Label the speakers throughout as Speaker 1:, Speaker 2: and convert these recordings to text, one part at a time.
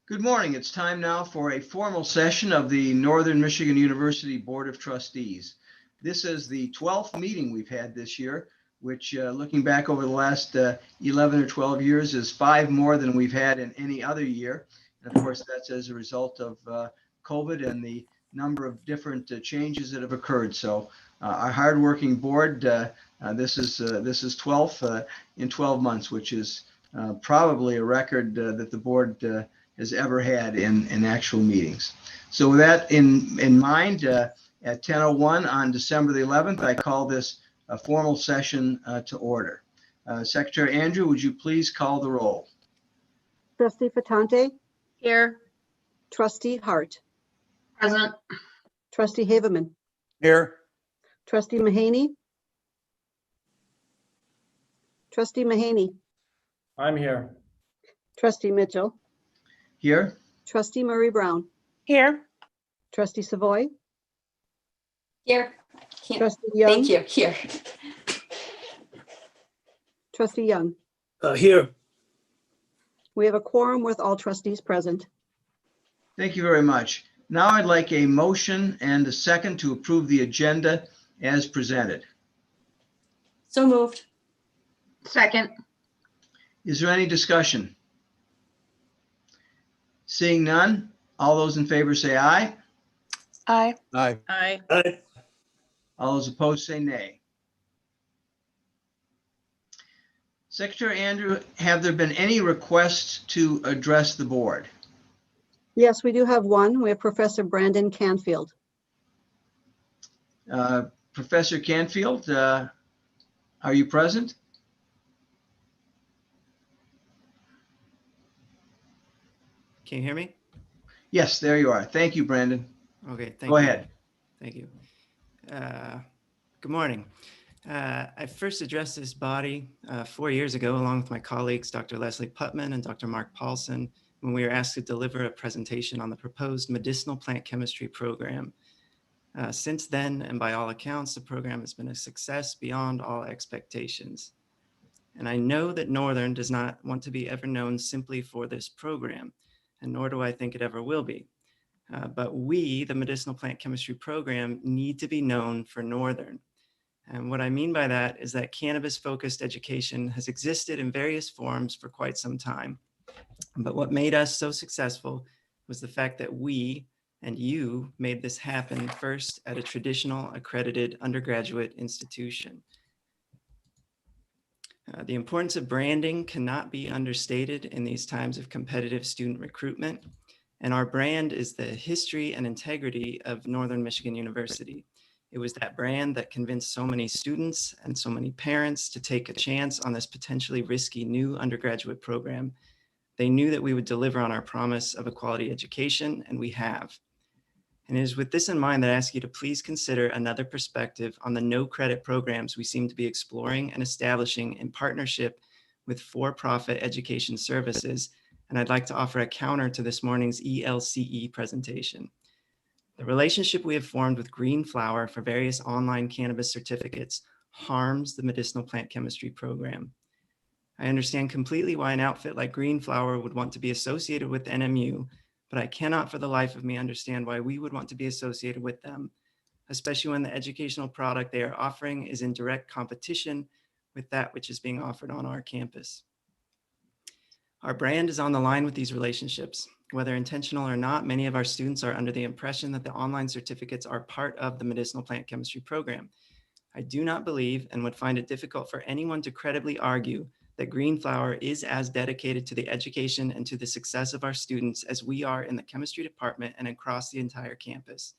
Speaker 1: Good morning. It's time now for a formal session of the Northern Michigan University Board of Trustees. This is the 12th meeting we've had this year, which looking back over the last 11 or 12 years is 5 more than we've had in any other year. And of course, that's as a result of COVID and the number of different changes that have occurred. So our hardworking board, this is 12th in 12 months, which is probably a record that the board has ever had in actual meetings. So with that in mind, at 10:01 on December the 11th, I call this a formal session to order. Secretary Andrew, would you please call the roll?
Speaker 2: Trustee Fatante?
Speaker 3: Here.
Speaker 2: Trustee Hart?
Speaker 3: Present.
Speaker 2: Trustee Haveman?
Speaker 4: Here.
Speaker 2: Trustee Mahaney? Trustee Mahaney?
Speaker 4: I'm here.
Speaker 2: Trustee Mitchell?
Speaker 1: Here.
Speaker 2: Trustee Murray Brown?
Speaker 3: Here.
Speaker 2: Trustee Savoy?
Speaker 5: Here.
Speaker 2: Trustee Young?
Speaker 5: Thank you. Here.
Speaker 2: Trustee Young?
Speaker 4: Here.
Speaker 2: We have a quorum with all trustees present.
Speaker 1: Thank you very much. Now I'd like a motion and a second to approve the agenda as presented.
Speaker 5: So moved.
Speaker 3: Second.
Speaker 1: Is there any discussion? Seeing none, all those in favor say aye.
Speaker 3: Aye.
Speaker 4: Aye.
Speaker 3: Aye.
Speaker 4: Aye.
Speaker 1: All those opposed say nay. Secretary Andrew, have there been any requests to address the board?
Speaker 2: Yes, we do have one. We have Professor Brandon Canfield.
Speaker 1: Professor Canfield, are you present?
Speaker 6: Can you hear me?
Speaker 1: Yes, there you are. Thank you, Brandon.
Speaker 6: Okay, thank you.
Speaker 1: Go ahead.
Speaker 6: Thank you. Good morning. I first addressed this body 4 years ago, along with my colleagues, Dr. Leslie Putman and Dr. Mark Paulson, when we were asked to deliver a presentation on the proposed medicinal plant chemistry program. Since then, and by all accounts, the program has been a success beyond all expectations. And I know that Northern does not want to be ever known simply for this program, and nor do I think it ever will be. But we, the medicinal plant chemistry program, need to be known for Northern. And what I mean by that is that cannabis-focused education has existed in various forms for quite some time. But what made us so successful was the fact that we and you made this happen first at a traditional accredited undergraduate institution. The importance of branding cannot be understated in these times of competitive student recruitment. And our brand is the history and integrity of Northern Michigan University. It was that brand that convinced so many students and so many parents to take a chance on this potentially risky new undergraduate program. They knew that we would deliver on our promise of a quality education, and we have. And it is with this in mind that I ask you to please consider another perspective on the no credit programs we seem to be exploring and establishing in partnership with for-profit education services. And I'd like to offer a counter to this morning's ELCE presentation. The relationship we have formed with Green Flower for various online cannabis certificates harms the medicinal plant chemistry program. I understand completely why an outfit like Green Flower would want to be associated with NMU, but I cannot for the life of me understand why we would want to be associated with them, especially when the educational product they are offering is in direct competition with that which is being offered on our campus. Our brand is on the line with these relationships. Whether intentional or not, many of our students are under the impression that the online certificates are part of the medicinal plant chemistry program. I do not believe and would find it difficult for anyone to credibly argue that Green Flower is as dedicated to the education and to the success of our students as we are in the chemistry department and across the entire campus.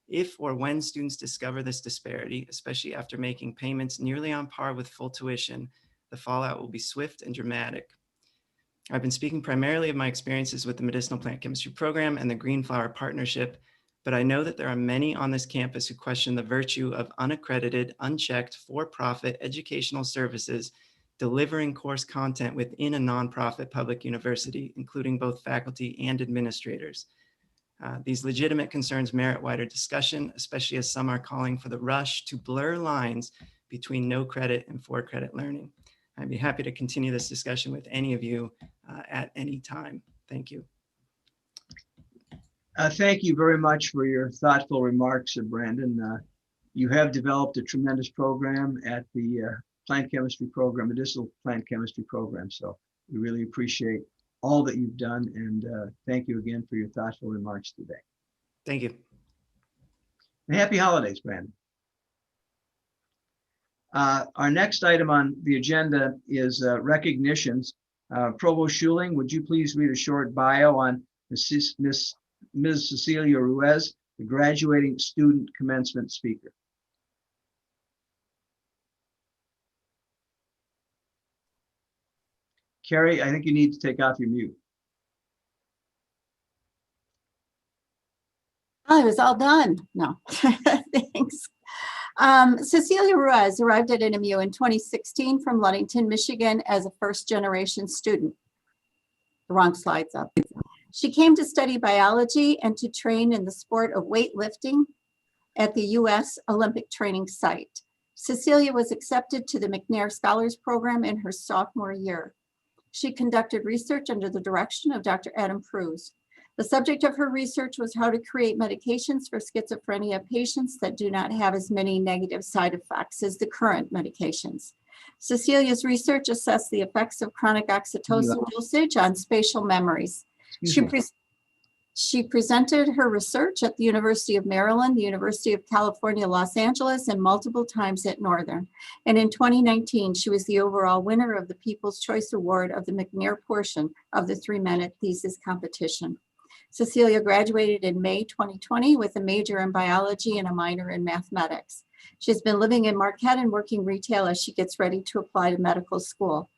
Speaker 6: If or when students discover this disparity, especially after making payments nearly on par with full tuition, the fallout will be swift and dramatic. I've been speaking primarily of my experiences with the medicinal plant chemistry program and the Green Flower partnership, but I know that there are many on this campus who question the virtue of unaccredited, unchecked, for-profit educational services delivering course content within a nonprofit public university, including both faculty and administrators. These legitimate concerns merit wider discussion, especially as some are calling for the rush to blur lines between no credit and for credit learning. I'd be happy to continue this discussion with any of you at any time. Thank you.
Speaker 1: Thank you very much for your thoughtful remarks, Brandon. You have developed a tremendous program at the plant chemistry program, medicinal plant chemistry program. So we really appreciate all that you've done, and thank you again for your thoughtful remarks today.
Speaker 6: Thank you.
Speaker 1: And happy holidays, Brandon. Our next item on the agenda is recognitions. Provost Schuling, would you please read a short bio on Ms. Cecilia Ruiz, the graduating student commencement speaker? Carrie, I think you need to take off your mute.
Speaker 7: Oh, it was all done. No, thanks. Cecilia Ruiz arrived at NMU in 2016 from Ludington, Michigan as a first-generation student. The wrong slide's up. She came to study biology and to train in the sport of weightlifting at the U.S. Olympic Training Site. Cecilia was accepted to the McNair Scholars Program in her sophomore year. She conducted research under the direction of Dr. Adam Pruse. The subject of her research was how to create medications for schizophrenia patients that do not have as many negative side effects as the current medications. Cecilia's research assessed the effects of chronic oxytocin dosage on spatial memories. She presented her research at the University of Maryland, the University of California, Los Angeles, and multiple times at Northern. And in 2019, she was the overall winner of the People's Choice Award of the McNair portion of the 3-minute thesis competition. Cecilia graduated in May 2020 with a major in biology and a minor in mathematics. She's been living in Marquette and working retail as she gets ready to apply to medical school.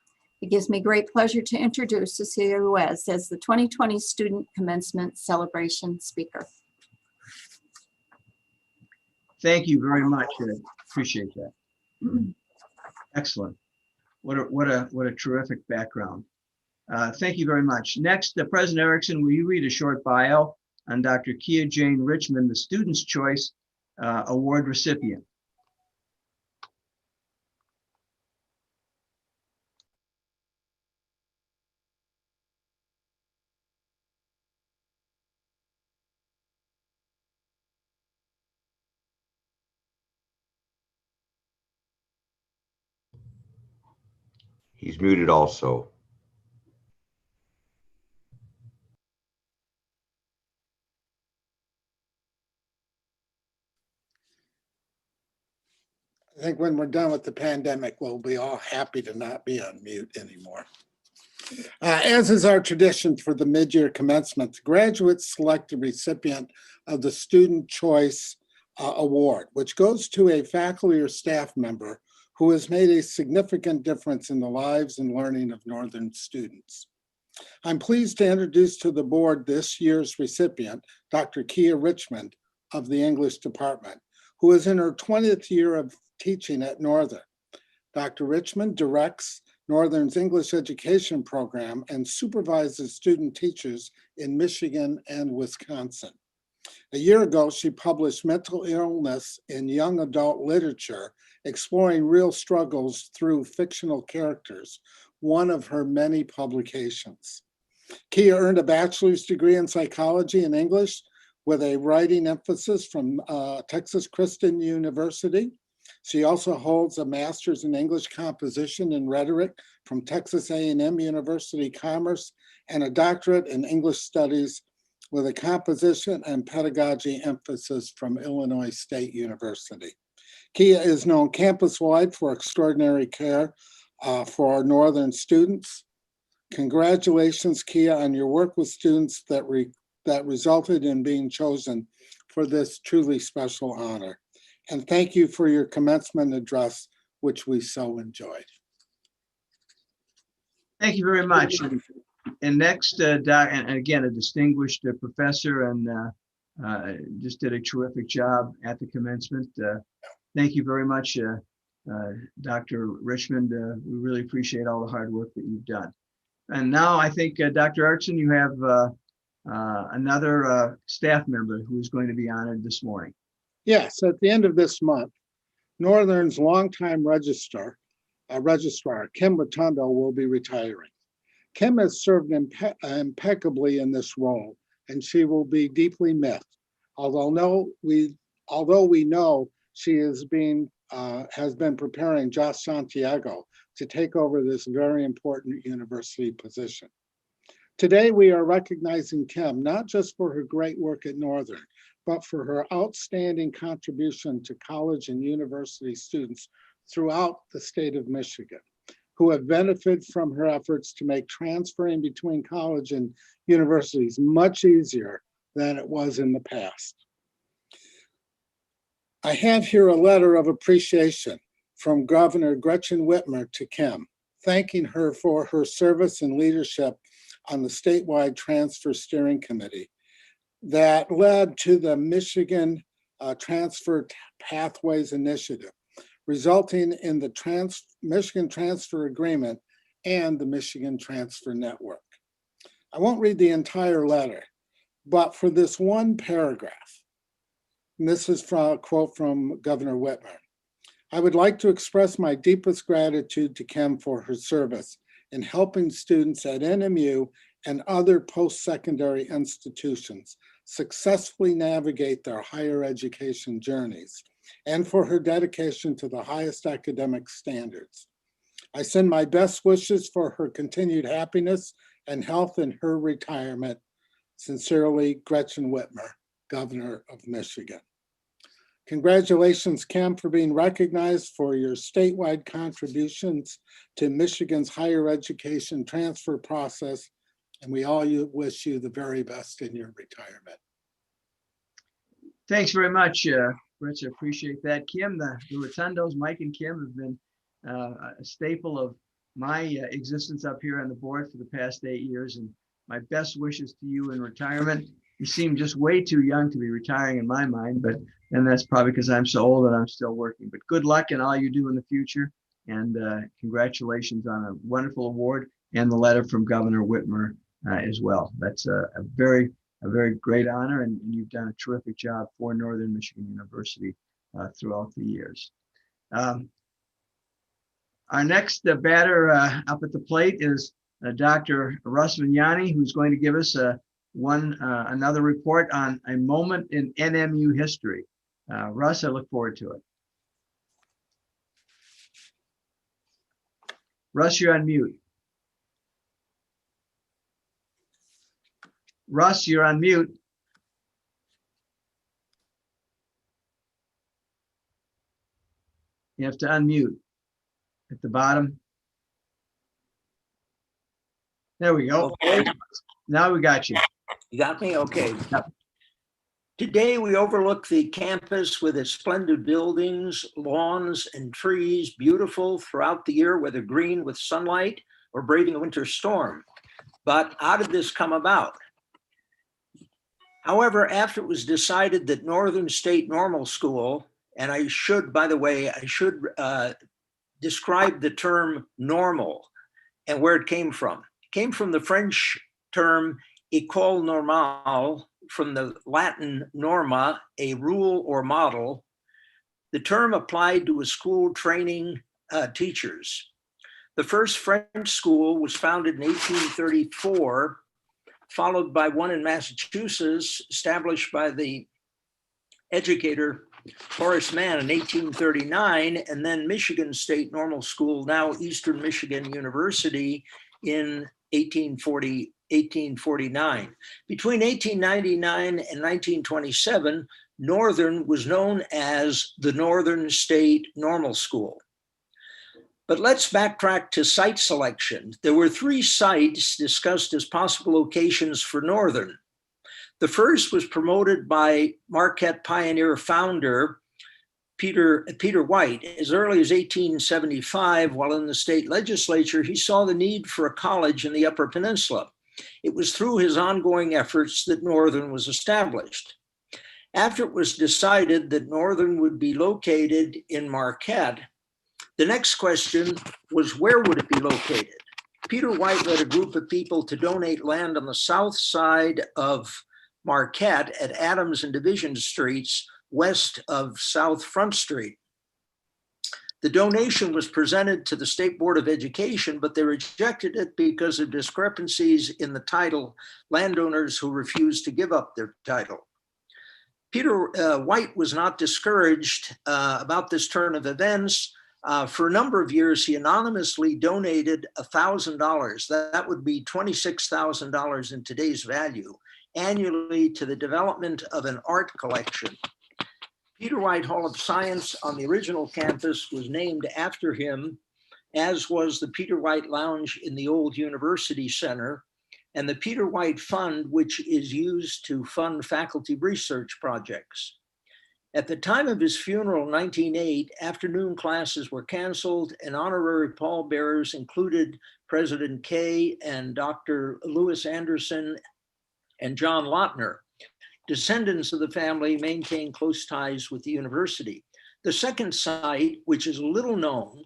Speaker 7: It gives me great pleasure to introduce Cecilia Ruiz as the 2020 Student Commencement Celebration Speaker.
Speaker 1: Thank you very much. I appreciate that. Excellent. What a terrific background. Thank you very much. Next, President Erickson, will you read a short bio on Dr. Kia Jane Richmond, the Student's Choice Award recipient?
Speaker 8: He's muted also.
Speaker 9: I think when we're done with the pandemic, we'll be all happy to not be on mute anymore. As is our tradition for the mid-year commencement, the graduates select a recipient of the Student Choice Award, which goes to a faculty or staff member who has made a significant difference in the lives and learning of Northern students. I'm pleased to introduce to the board this year's recipient, Dr. Kia Richmond of the English department, who is in her 20th year of teaching at Northern. Dr. Richmond directs Northern's English education program and supervises student teachers in Michigan and Wisconsin. A year ago, she published Mental Illness in Young Adult Literature, Exploring Real Struggles Through Fictional Characters, one of her many publications. Kia earned a bachelor's degree in psychology and English with a writing emphasis from Texas Christian University. She also holds a master's in English composition and rhetoric from Texas A&M University Commerce and a doctorate in English studies with a composition and pedagogy emphasis from Illinois State University. Kia is known campus-wide for extraordinary care for our Northern students. Congratulations, Kia, on your work with students that resulted in being chosen for this truly special honor. And thank you for your commencement address, which we so enjoyed.
Speaker 1: Thank you very much. And next, and again, a distinguished professor and just did a terrific job at the commencement. Thank you very much, Dr. Richmond. We really appreciate all the hard work that you've done. And now I think, Dr. Erickson, you have another staff member who is going to be honored this morning.
Speaker 9: Yes, at the end of this month, Northern's longtime registrar, Kim Rotundo, will be retiring. Kim has served impeccably in this role, and she will be deeply missed. Although we know she has been preparing Josh Santiago to take over this very important university position. Today, we are recognizing Kim not just for her great work at Northern, but for her outstanding contribution to college and university students throughout the state of Michigan, who have benefited from her efforts to make transferring between college and universities much easier than it was in the past. I have here a letter of appreciation from Governor Gretchen Whitmer to Kim, thanking her for her service and leadership on the statewide transfer steering committee that led to the Michigan Transfer Pathways Initiative, resulting in the Michigan Transfer Agreement and the Michigan Transfer Network. I won't read the entire letter, but for this one paragraph, and this is from a quote from Governor Whitmer, I would like to express my deepest gratitude to Kim for her service in helping students at NMU and other post-secondary institutions successfully navigate their higher education journeys, and for her dedication to the highest academic standards. I send my best wishes for her continued happiness and health in her retirement. Sincerely, Gretchen Whitmer, Governor of Michigan. Congratulations, Kim, for being recognized for your statewide contributions to Michigan's higher education transfer process, and we all wish you the very best in your retirement.
Speaker 1: Thanks very much, Rich. I appreciate that. Kim, the Rotundos, Mike and Kim have been a staple of my existence up here on the board for the past 8 years, and my best wishes to you in retirement. You seem just way too young to be retiring in my mind, and that's probably because I'm so old and I'm still working. But good luck in all you do in the future, and congratulations on a wonderful award and the letter from Governor Whitmer as well. That's a very great honor, and you've done a terrific job for Northern Michigan University throughout the years. Our next batter up at the plate is Dr. Russ Vignani, who's going to give us another report on a moment in NMU history. Russ, I look forward to it. Russ, you're on mute. Russ, you're on mute. You have to unmute at the bottom. There we go.
Speaker 10: Okay,
Speaker 1: Now we got you.
Speaker 10: you got me? Okay.
Speaker 1: Yep.
Speaker 10: Today, we overlook the campus with its splendid buildings, lawns, and trees, beautiful throughout the year, whether green with sunlight or braving a winter storm. But how did this come about? However, after it was decided that Northern State Normal School, and I should, by the way, describe the term normal and where it came from. It came from the French term école normale, from the Latin norma, a rule or model. The term applied to a school training teachers. The first French school was founded in 1834, followed by one in Massachusetts, established by the educator Horace Mann in 1839, and then Michigan State Normal School, now Eastern Michigan University, in 1849. Between 1899 and 1927, Northern was known as the Northern State Normal School. But let's backtrack to site selection. There were 3 sites discussed as possible locations for Northern. The first was promoted by Marquette pioneer founder Peter White. As early as 1875, while in the state legislature, he saw the need for a college in the Upper Peninsula. It was through his ongoing efforts that Northern was established. After it was decided that Northern would be located in Marquette, the next question was, where would it be located? Peter White led a group of people to donate land on the south side of Marquette at Adams and Division Streets, west of South Front Street. The donation was presented to the State Board of Education, but they rejected it because of discrepancies in the title, landowners who refused to give up their title. Peter White was not discouraged about this turn of events. For a number of years, he anonymously donated $1,000. That would be $26,000 in today's value annually to the development of an art collection. Peter White Hall of Science on the original campus was named after him, as was the Peter White Lounge in the old University Center, and the Peter White Fund, which is used to fund faculty research projects. At the time of his funeral in 1908, afternoon classes were canceled and honorary pallbearers included President Kay and Dr. Lewis Anderson and John Lautner. Descendants of the family maintain close ties with the university. The second site, which is little known,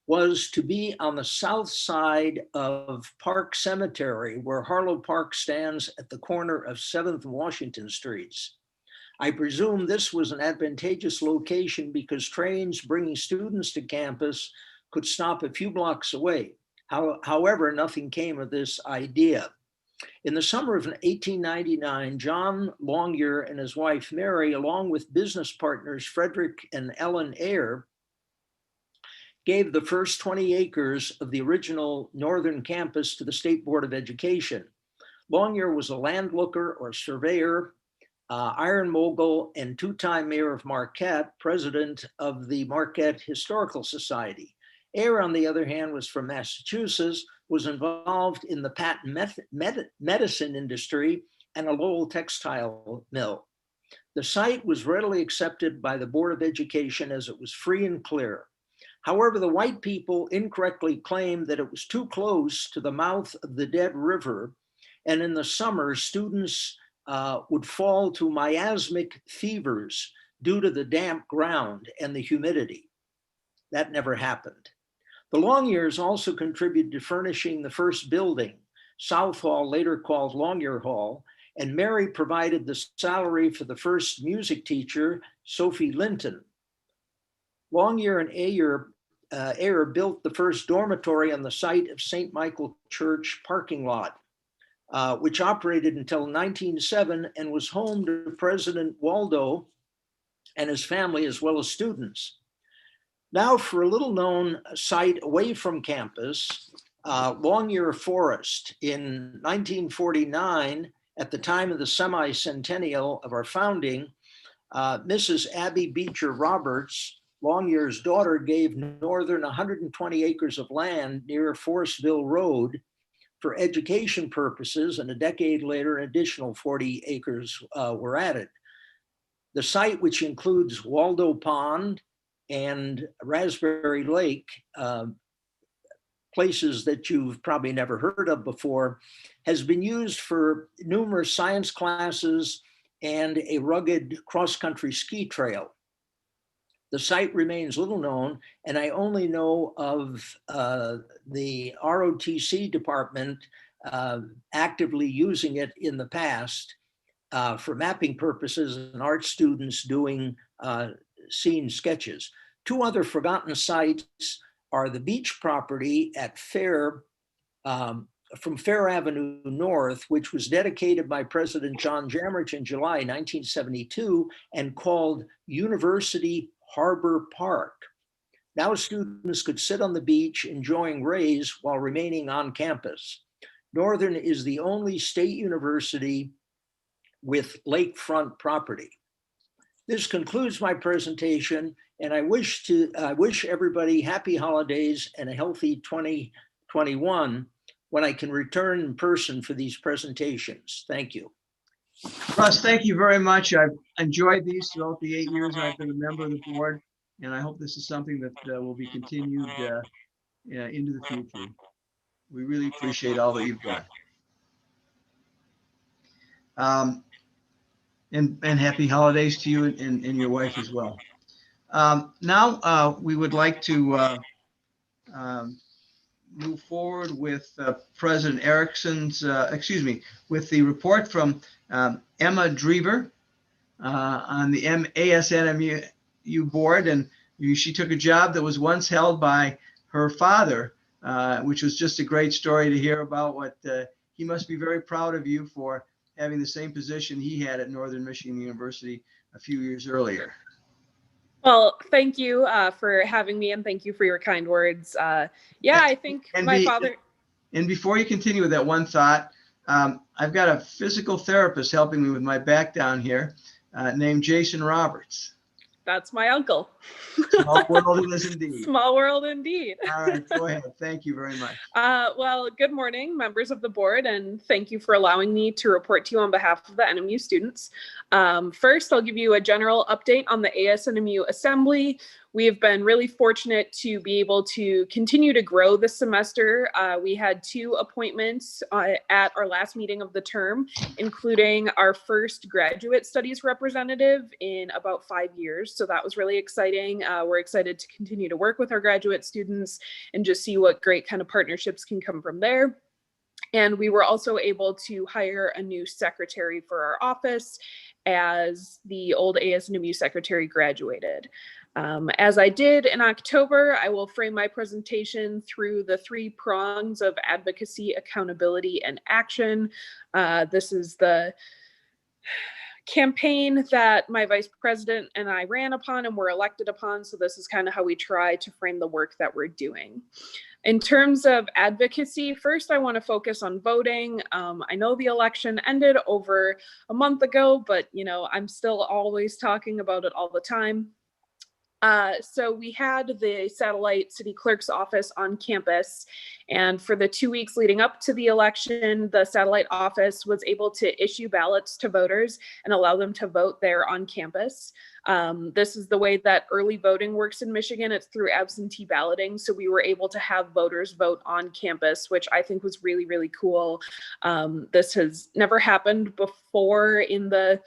Speaker 10: was to be on the south side of Park Cemetery, where Harlow Park stands at the corner of 7th and Washington Streets. I presume this was an advantageous location because trains bringing students to campus could stop a few blocks away. However, nothing came of this idea. In the summer of 1899, John Longyear and his wife Mary, along with business partners Frederick and Ellen Eyre, gave the first 20 acres of the original northern campus to the State Board of Education. Longyear was a landlooker or surveyor, iron mogul, and two-time mayor of Marquette, president of the Marquette Historical Society. Eyre, on the other hand, was from Massachusetts, was involved in the patent medicine industry and a Lowell textile mill. The site was readily accepted by the Board of Education as it was free and clear. However, the white people incorrectly claimed that it was too close to the mouth of the Dead River, and in the summer, students would fall to miasmic fevers due to the damp ground and the humidity. That never happened. The Longyears also contributed to furnishing the first building, South Hall, later called Longyear Hall, and Mary provided the salary for the first music teacher, Sophie Linton. Longyear and Eyre built the first dormitory on the site of St. Michael Church parking lot, which operated until 1907 and was home to President Waldo and his family, as well as students. Now for a little known site away from campus, Longyear Forest. In 1949, at the time of the semi-centennial of our founding, Mrs. Abby Beecher Roberts, Longyear's daughter, gave Northern 120 acres of land near Forestville Road for education purposes, and a decade later, an additional 40 acres were added. The site, which includes Waldo Pond and Raspberry Lake, places that you've probably never heard of before, has been used for numerous science classes and a rugged cross-country ski trail. The site remains little known, and I only know of the ROTC department actively using it in the past for mapping purposes and art students doing scene sketches. Two other forgotten sites are the beach property at Fair, from Fair Avenue North, which was dedicated by President John Jamrich in July 1972 and called University Harbor Park. Now students could sit on the beach enjoying rays while remaining on campus. Northern is the only state university with lakefront property. This concludes my presentation, and I wish everybody happy holidays and a healthy 2021 when I can return in person for these presentations. Thank you.
Speaker 1: Russ, thank you very much. I've enjoyed these throughout the 8 years I've been a member of the board, and I hope this is something that will be continued into the future. We really appreciate all that you've done. And happy holidays to you and your wife as well. Now we would like to move forward with President Erickson's, with the report from Emma Drever on the ASNMU board. And She took a job that was once held by her father, which was just a great story to hear about. What he must be very proud of you for having the same position he had at Northern Michigan University a few years earlier.
Speaker 11: Well, thank you for having me, and thank you for your kind words. Yeah, I think my father.
Speaker 1: And before you continue with that one thought, I've got a physical therapist helping me with my back down here, named Jason Roberts.
Speaker 11: That's my uncle.
Speaker 1: Small world it is indeed.
Speaker 11: Small world indeed.
Speaker 1: All right, go ahead. Thank you very much.
Speaker 11: Well, good morning, members of the board, and thank you for allowing me to report to you on behalf of the NMU students. First, I'll give you a general update on the ASNMU Assembly. We have been really fortunate to be able to continue to grow this semester. We had 2 appointments at our last meeting of the term, including our first graduate studies representative in about 5 years. So that was really exciting. We're excited to continue to work with our graduate students and just see what great kind of partnerships can come from there. And we were also able to hire a new secretary for our office as the old ASNMU secretary graduated. As I did in October, I will frame my presentation through the 3 prongs of advocacy, accountability, and action. This is the campaign that my vice president and I ran upon and were elected upon. So this is kind of how we try to frame the work that we're doing. In terms of advocacy, first I want to focus on voting. I know the election ended over a month ago, but I'm still always talking about it all the time. So we had the satellite city clerk's office on campus, and for the 2 weeks leading up to the election, the satellite office was able to issue ballots to voters and allow them to vote there on campus. This is the way that early voting works in Michigan. It's through absentee balloting. So we were able to have voters vote on campus, which I think was really, really cool. This has never happened before in the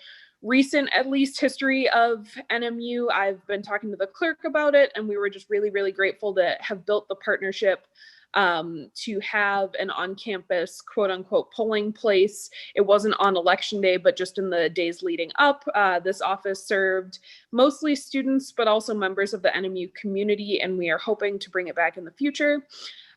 Speaker 11: recent, at least, history of NMU. I've been talking to the clerk about it, and we were just really, really grateful to have built the partnership to have an on-campus quote-unquote polling place. It wasn't on election day, but just in the days leading up. This office served mostly students, but also members of the NMU community, and we are hoping to bring it back in the future.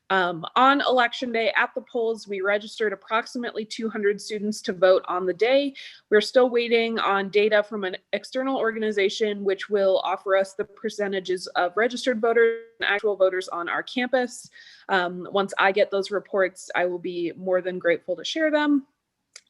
Speaker 11: On election day at the polls, we registered approximately 200 students to vote on the day. We're still waiting on data from an external organization, which will offer us the percentages of registered voters and actual voters on our campus. Once I get those reports, I will be more than grateful to share them.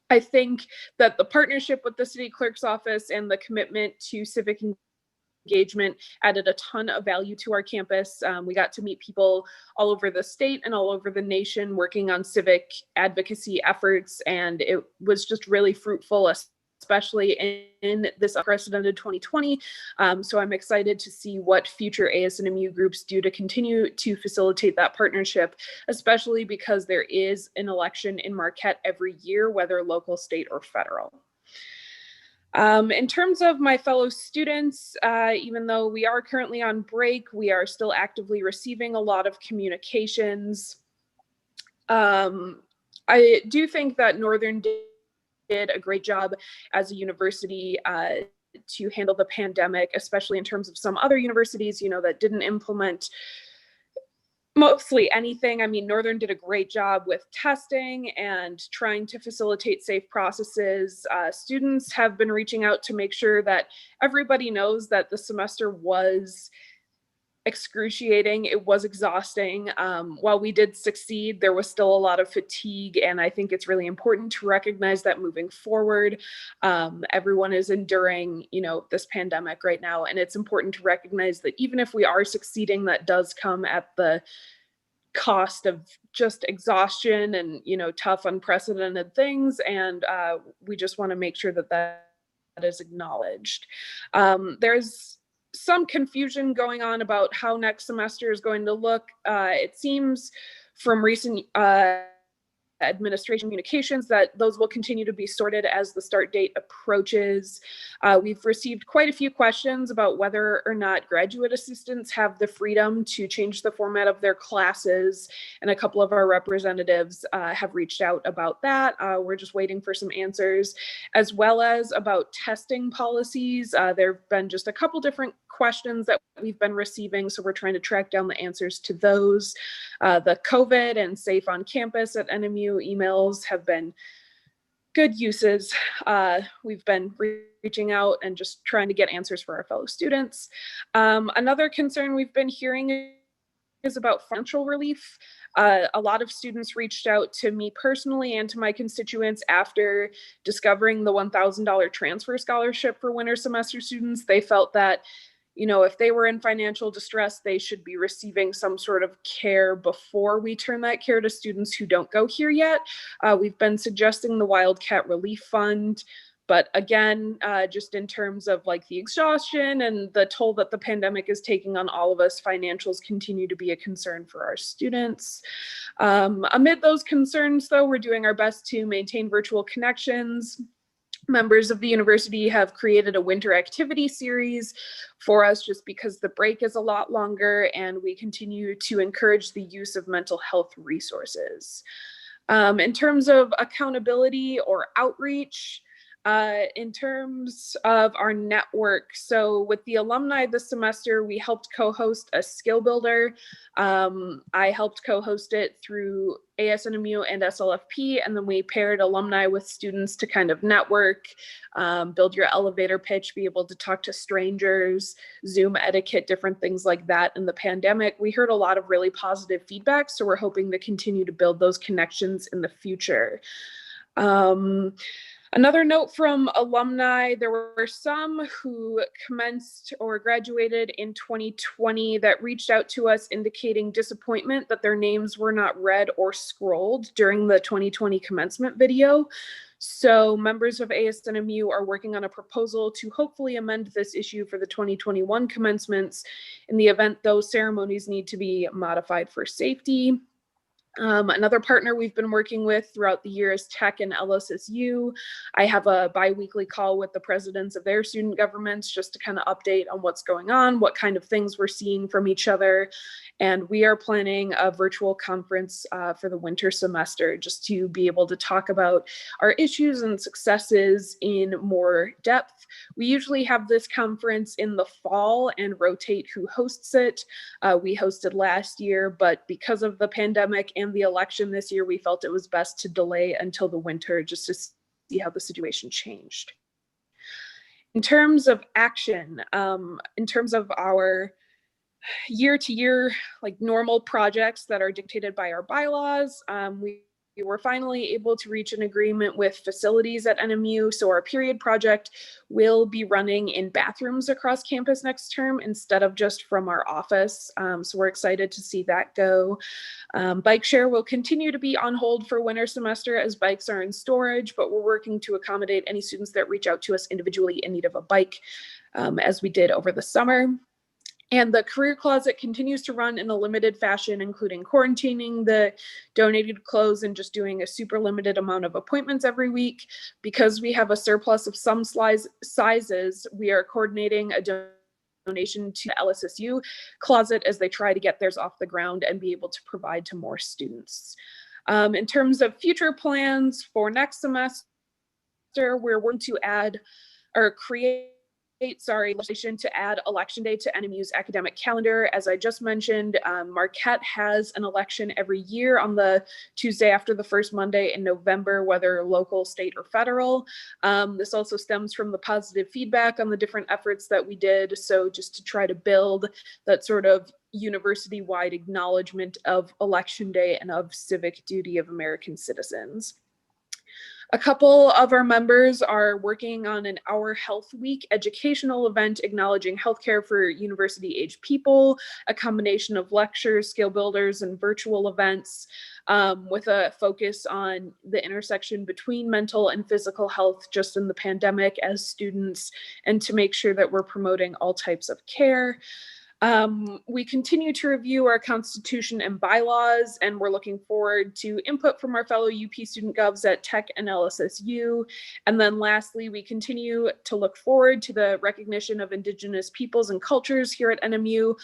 Speaker 11: I think that the partnership with the city clerk's office and the commitment to civic engagement added a ton of value to our campus. We got to meet people all over the state and all over the nation working on civic advocacy efforts, and it was just really fruitful, especially in this unprecedented 2020. So I'm excited to see what future ASNMU groups do to continue to facilitate that partnership, especially because there is an election in Marquette every year, whether local, state, or federal. In terms of my fellow students, even though we are currently on break, we are still actively receiving a lot of communications. I do think that Northern did a great job as a university to handle the pandemic, especially in terms of some other universities, that didn't implement mostly anything. I mean, Northern did a great job with testing and trying to facilitate safe processes. Students have been reaching out to make sure that everybody knows that the semester was excruciating. It was exhausting. While we did succeed, there was still a lot of fatigue, and I think it's really important to recognize that moving forward. Everyone is enduring, this pandemic right now, and it's important to recognize that even if we are succeeding, that does come at the cost of just exhaustion and, tough, unprecedented things, and we just want to make sure that that is acknowledged. There's some confusion going on about how next semester is going to look. It seems from recent administration communications that those will continue to be sorted as the start date approaches. We've received quite a few questions about whether or not graduate assistants have the freedom to change the format of their classes, and a couple of our representatives have reached out about that. We're just waiting for some answers, as well as about testing policies. There have been just a couple different questions that we've been receiving. So we're trying to track down the answers to those. The COVID and Safe on Campus at NMU emails have been good uses. We've been reaching out and just trying to get answers for our fellow students. Another concern we've been hearing is about financial relief. A lot of students reached out to me personally and to my constituents after discovering the $1,000 transfer scholarship for winter semester students. They felt that, if they were in financial distress, they should be receiving some sort of care before we turn that care to students who don't go here yet. We've been suggesting the Wildcat Relief Fund, but again, just in terms of like the exhaustion and the toll that the pandemic is taking on all of us, financials continue to be a concern for our students. Amid those concerns, though, we're doing our best to maintain virtual connections. Members of the university have created a winter activity series for us just because the break is a lot longer, and we continue to encourage the use of mental health resources. In terms of accountability or outreach, in terms of our network, so with the alumni this semester, we helped co-host a skill builder. I helped co-host it through ASNMU and SLFP, and then we paired alumni with students to kind of network, build your elevator pitch, be able to talk to strangers, Zoom etiquette, different things like that. In the pandemic, we heard a lot of really positive feedback, so we're hoping to continue to build those connections in the future. Another note from alumni, there were some who commenced or graduated in 2020 that reached out to us indicating disappointment that their names were not read or scrolled during the 2020 commencement video. So members of ASNMU are working on a proposal to hopefully amend this issue for the 2021 commencements in the event those ceremonies need to be modified for safety. Another partner we've been working with throughout the year is Tech and LSSU. I have a bi-weekly call with the presidents of their student governments just to kind of update on what's going on, what kind of things we're seeing from each other. And we are planning a virtual conference for the winter semester just to be able to talk about our issues and successes in more depth. We usually have this conference in the fall and rotate who hosts it. We hosted last year, but because of the pandemic and the election this year, we felt it was best to delay until the winter just to see how the situation changed. In terms of action, in terms of our year-to-year like normal projects that are dictated by our bylaws, we were finally able to reach an agreement with facilities at NMU. So our period project will be running in bathrooms across campus next term instead of just from our office. So we're excited to see that go. Bike share will continue to be on hold for winter semester as bikes are in storage, but we're working to accommodate any students that reach out to us individually in need of a bike, as we did over the summer. And the career closet continues to run in a limited fashion, including quarantining the donated clothes and just doing a super limited amount of appointments every week. Because we have a surplus of some sizes, we are coordinating a donation to the LSSU closet as they try to get theirs off the ground and be able to provide to more students. In terms of future plans for next semester, we're working to add or create legislation to add election day to NMU's academic calendar. As I just mentioned, Marquette has an election every year on the Tuesday after the first Monday in November, whether local, state, or federal. This also stems from the positive feedback on the different efforts that we did. So just to try to build that sort of university-wide acknowledgement of election day and of civic duty of American citizens. A couple of our members are working on an Our Health Week educational event acknowledging healthcare for university-age people, a combination of lectures, skill builders, and virtual events with a focus on the intersection between mental and physical health just in the pandemic as students, and to make sure that we're promoting all types of care. We continue to review our constitution and bylaws, and we're looking forward to input from our fellow UP student govs at Tech and LSSU. And then lastly, we continue to look forward to the recognition of Indigenous peoples and cultures here at NMU,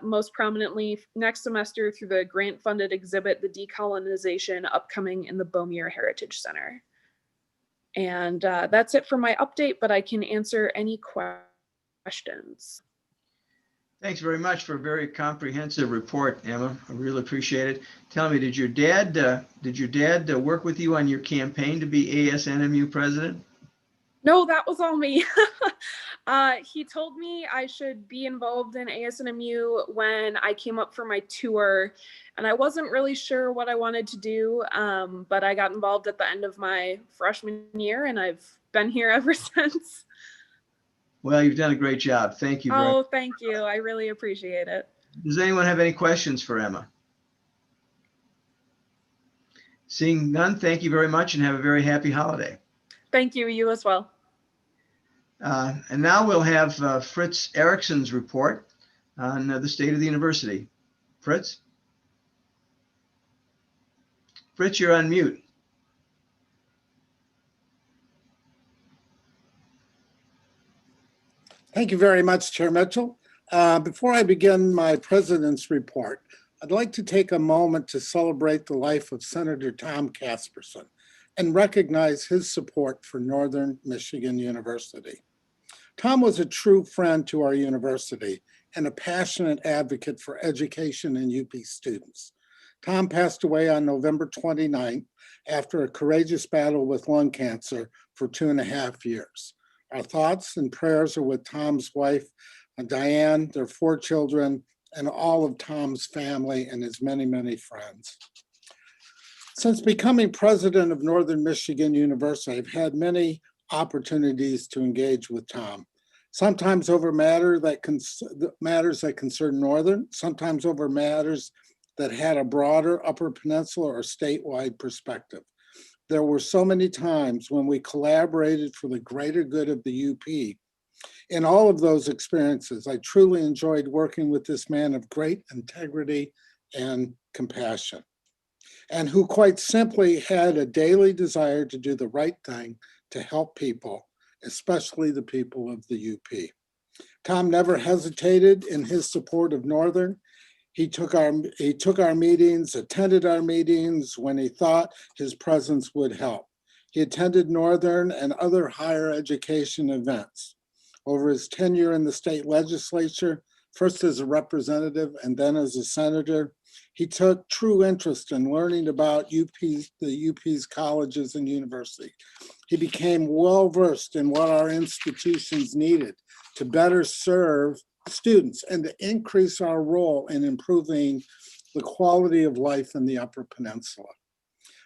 Speaker 11: most prominently next semester through the grant-funded exhibit, The Decolonization, upcoming in the Beaumier Heritage Center. And that's it for my update, but I can answer any questions.
Speaker 1: Thanks very much for a very comprehensive report, Emma. I really appreciate it. Tell me, did your dad work with you on your campaign to be ASNMU president?
Speaker 11: No, that was all me. He told me I should be involved in ASNMU when I came up for my tour, and I wasn't really sure what I wanted to do, but I got involved at the end of my freshman year, and I've been here ever since.
Speaker 1: Well, you've done a great job. Thank you very much.
Speaker 11: Oh, thank you. I really appreciate it.
Speaker 1: Does anyone have any questions for Emma? Seeing none, thank you very much and have a very happy holiday.
Speaker 11: Thank you. You as well.
Speaker 1: And now we'll have Fritz Erickson's report on the state of the university. Fritz? Fritz, you're on mute.
Speaker 9: Thank you very much, Chair Mitchell. Before I begin my president's report, I'd like to take a moment to celebrate the life of Senator Tom Casperson and recognize his support for Northern Michigan University. Tom was a true friend to our university and a passionate advocate for education and UP students. Tom passed away on November 29th after a courageous battle with lung cancer for 2.5 years. Our thoughts and prayers are with Tom's wife, Diane, their 4 children, and all of Tom's family and his many, many friends. Since becoming president of Northern Michigan University, I've had many opportunities to engage with Tom, sometimes over matters that concern Northern, sometimes over matters that had a broader Upper Peninsula or statewide perspective. There were so many times when we collaborated for the greater good of the UP. In all of those experiences, I truly enjoyed working with this man of great integrity and compassion, and who quite simply had a daily desire to do the right thing to help people, especially the people of the UP. Tom never hesitated in his support of Northern. He took our meetings, attended our meetings when he thought his presence would help. He attended Northern and other higher education events. Over his tenure in the state legislature, first as a representative and then as a senator, he took true interest in learning about the UP's colleges and universities. He became well-versed in what our institutions needed to better serve students and to increase our role in improving the quality of life in the Upper Peninsula.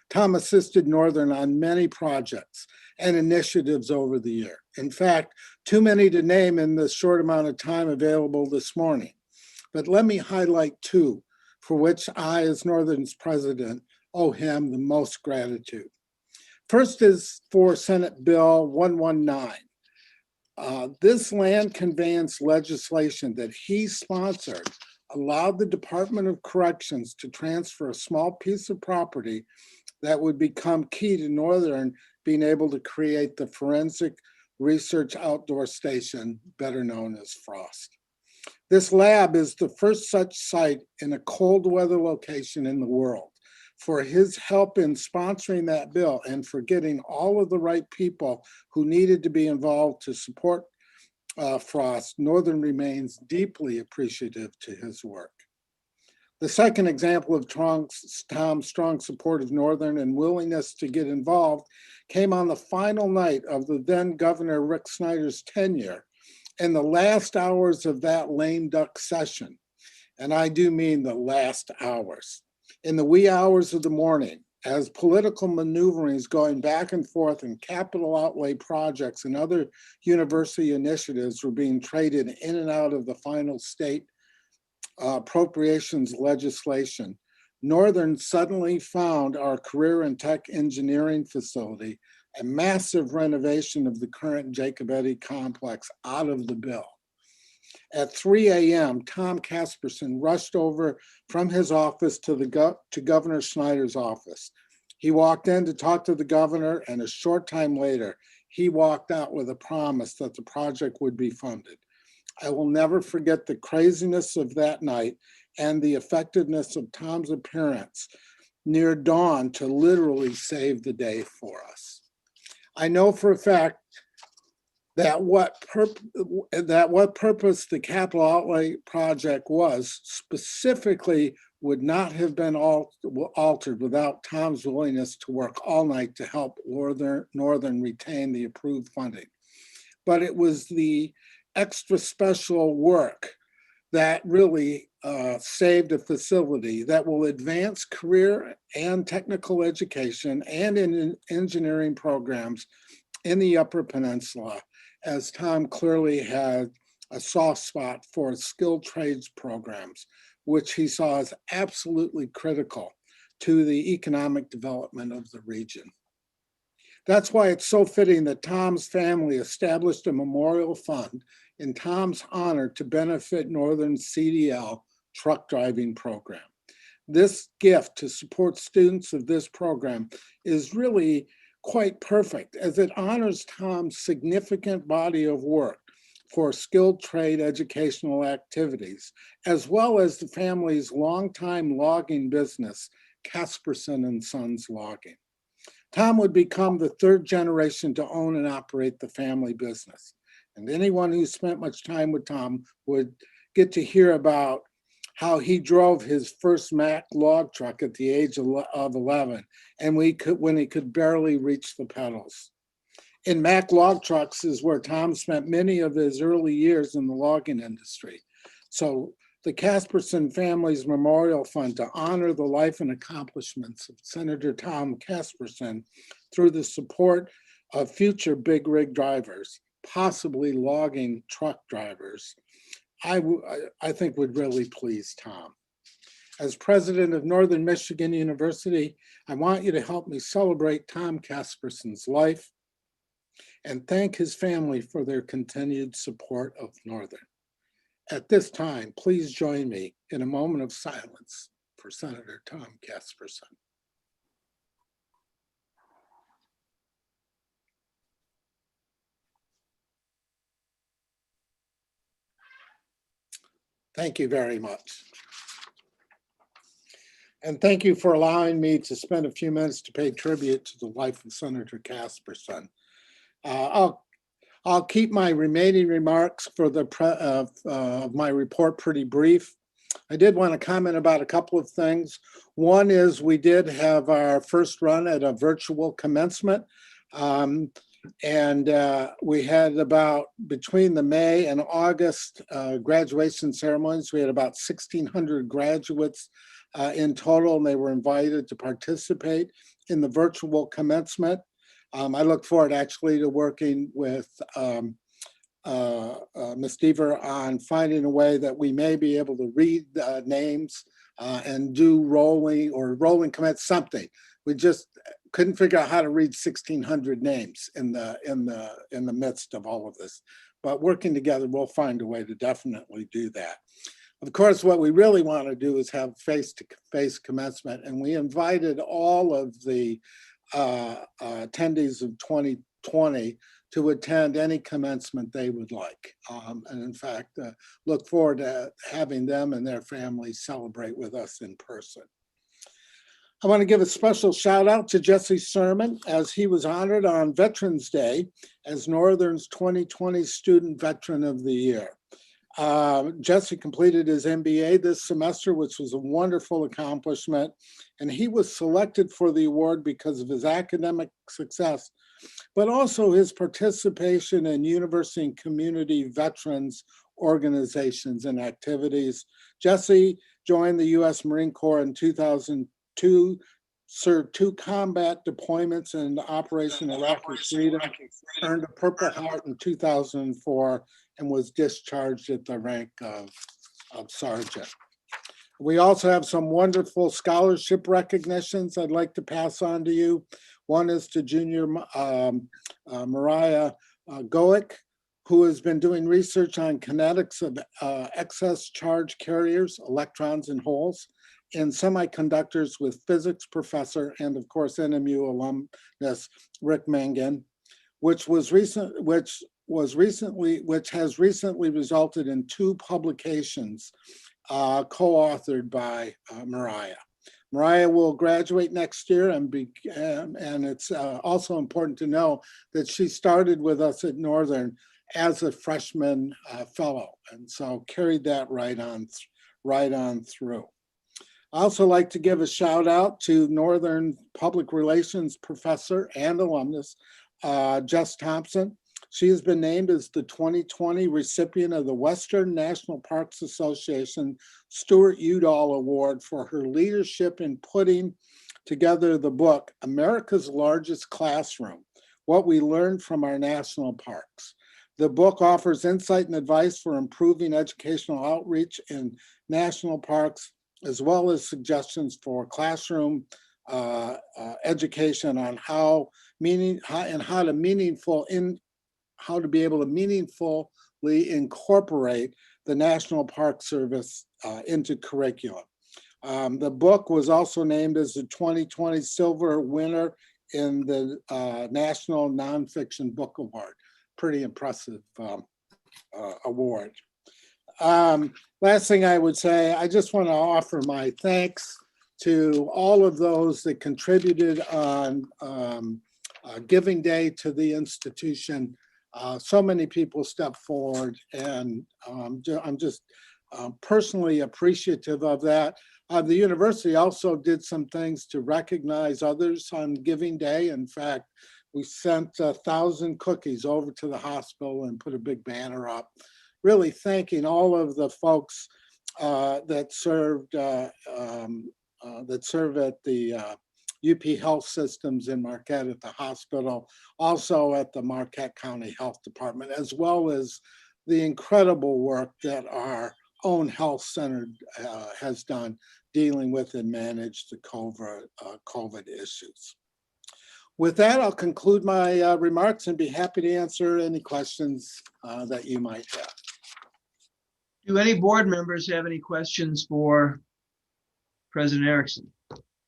Speaker 9: Tom assisted Northern on many projects and initiatives over the year. In fact, too many to name in the short amount of time available this morning. But let me highlight 2 for which I, as Northern's president, owe him the most gratitude. First is for Senate Bill 119. This land conveyance legislation that he sponsored allowed the Department of Corrections to transfer a small piece of property that would become key to Northern being able to create the Forensic Research Outdoor Station, better known as FROST. This lab is the first such site in a cold weather location in the world. For his help in sponsoring that bill and for getting all of the right people who needed to be involved to support FROST, Northern remains deeply appreciative to his work. The second example of Tom's strong support of Northern and willingness to get involved came on the final night of the then Governor Rick Snyder's tenure in the last hours of that lame duck session. And I do mean the last hours. In the wee hours of the morning, as political maneuverings going back and forth and capital outlay projects and other university initiatives were being traded in and out of the final state appropriations legislation, Northern suddenly found our career and tech engineering facility, a massive renovation of the current Jacobetti complex, out of the bill. At 3 a.m., Tom Casperson rushed over from his office to Governor Snyder's office. He walked in to talk to the governor, and a short time later, he walked out with a promise that the project would be funded. I will never forget the craziness of that night and the effectiveness of Tom's appearance near dawn to literally save the day for us. I know for a fact that what purpose the capital outlay project was specifically would not have been altered without Tom's willingness to work all night to help Northern retain the approved funding. But it was the extra special work that really saved a facility that will advance career and technical education and in engineering programs in the Upper Peninsula, as Tom clearly had a soft spot for skilled trades programs, which he saw as absolutely critical to the economic development of the region. That's why it's so fitting that Tom's family established a memorial fund in Tom's honor to benefit Northern's CDL truck driving program. This gift to support students of this program is really quite perfect, as it honors Tom's significant body of work for skilled trade educational activities, as well as the family's longtime logging business, Casperson and Sons Logging. Tom would become the third generation to own and operate the family business. And anyone who spent much time with Tom would get to hear about how he drove his first Mack log truck at the age of 11, and when he could barely reach the pedals. In Mack log trucks is where Tom spent many of his early years in the logging industry. So the Casperson family's memorial fund to honor the life and accomplishments of Senator Tom Casperson through the support of future big rig drivers, possibly logging truck drivers, I think would really please Tom. As president of Northern Michigan University, I want you to help me celebrate Tom Casperson's life and thank his family for their continued support of Northern. At this time, please join me in a moment of silence for Senator Tom Casperson. Thank you very much. And thank you for allowing me to spend a few minutes to pay tribute to the life of Senator Casperson. I'll keep my remaining remarks for my report pretty brief. I did want to comment about a couple of things. One is we did have our first run at a virtual commencement. We had about, between the May and August graduation ceremonies, we had about 1,600 graduates in total, and they were invited to participate in the virtual commencement. I look forward actually to working with Ms. Deaver on finding a way that we may be able to read names and do rolling commit something. We just couldn't figure out how to read 1,600 names in the midst of all of this. But working together, we'll find a way to definitely do that. Of course, what we really want to do is have face-to-face commencement, and we invited all of the attendees of 2020 to attend any commencement they would like. And in fact, look forward to having them and their families celebrate with us in person. I want to give a special shout out to Jesse Sermon, as he was honored on Veterans Day as Northern's 2020 Student Veteran of the Year. Jesse completed his MBA this semester, which was a wonderful accomplishment, and he was selected for the award because of his academic success, but also his participation in university and community veterans organizations and activities. Jesse joined the U.S. Marine Corps in 2002, served 2 combat deployments in Operation Iraqi Freedom, earned a Purple Heart in 2004, and was discharged at the rank of sergeant. We also have some wonderful scholarship recognitions I'd like to pass on to you. One is to junior Mariah Goick, who has been doing research on kinetics of excess charge carriers, electrons and holes, in semiconductors with physics professor and of course NMU alumnus Rick Mangan, which has recently resulted in 2 publications co-authored by Mariah. Mariah will graduate next year and it's also important to know that she started with us at Northern as a freshman fellow, and so carried that right on through. I also like to give a shout out to Northern Public Relations professor and alumnus, Jess Thompson. She has been named as the 2020 recipient of the Western National Parks Association Stuart Udall Award for her leadership in putting together the book, America's Largest Classroom, What We Learned from Our National Parks. The book offers insight and advice for improving educational outreach in national parks, as well as suggestions for classroom education on how to be able to meaningfully incorporate the National Park Service into curriculum. The book was also named as the 2020 Silver winner in the National Nonfiction Book Award. Pretty impressive award. Last thing I would say, I just want to offer my thanks to all of those that contributed on Giving Day to the institution. So many people stepped forward, and I'm just personally appreciative of that. The university also did some things to recognize others on Giving Day. In fact, we sent 1,000 cookies over to the hospital and put a big banner up, really thanking all of the folks that serve at the UP Health Systems in Marquette at the hospital, also at the Marquette County Health Department, as well as the incredible work that our own health center has done dealing with and manage the COVID issues. With that, I'll conclude my remarks and be happy to answer any questions that you might have.
Speaker 1: Do any board members have any questions for President Erickson?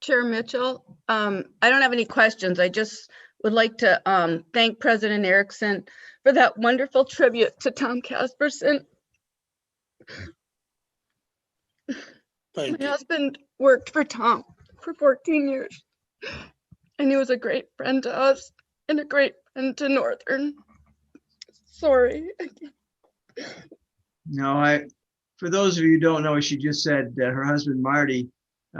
Speaker 12: Chair Mitchell, I don't have any questions. I just would like to thank President Erickson for that wonderful tribute to Tom Casperson.
Speaker 9: Thank
Speaker 12: My
Speaker 9: you.
Speaker 12: husband worked for Tom for 14 years, and he was a great friend to us and a great friend to Northern. Sorry.
Speaker 1: No, for those of you who don't know, she just said that her husband Marty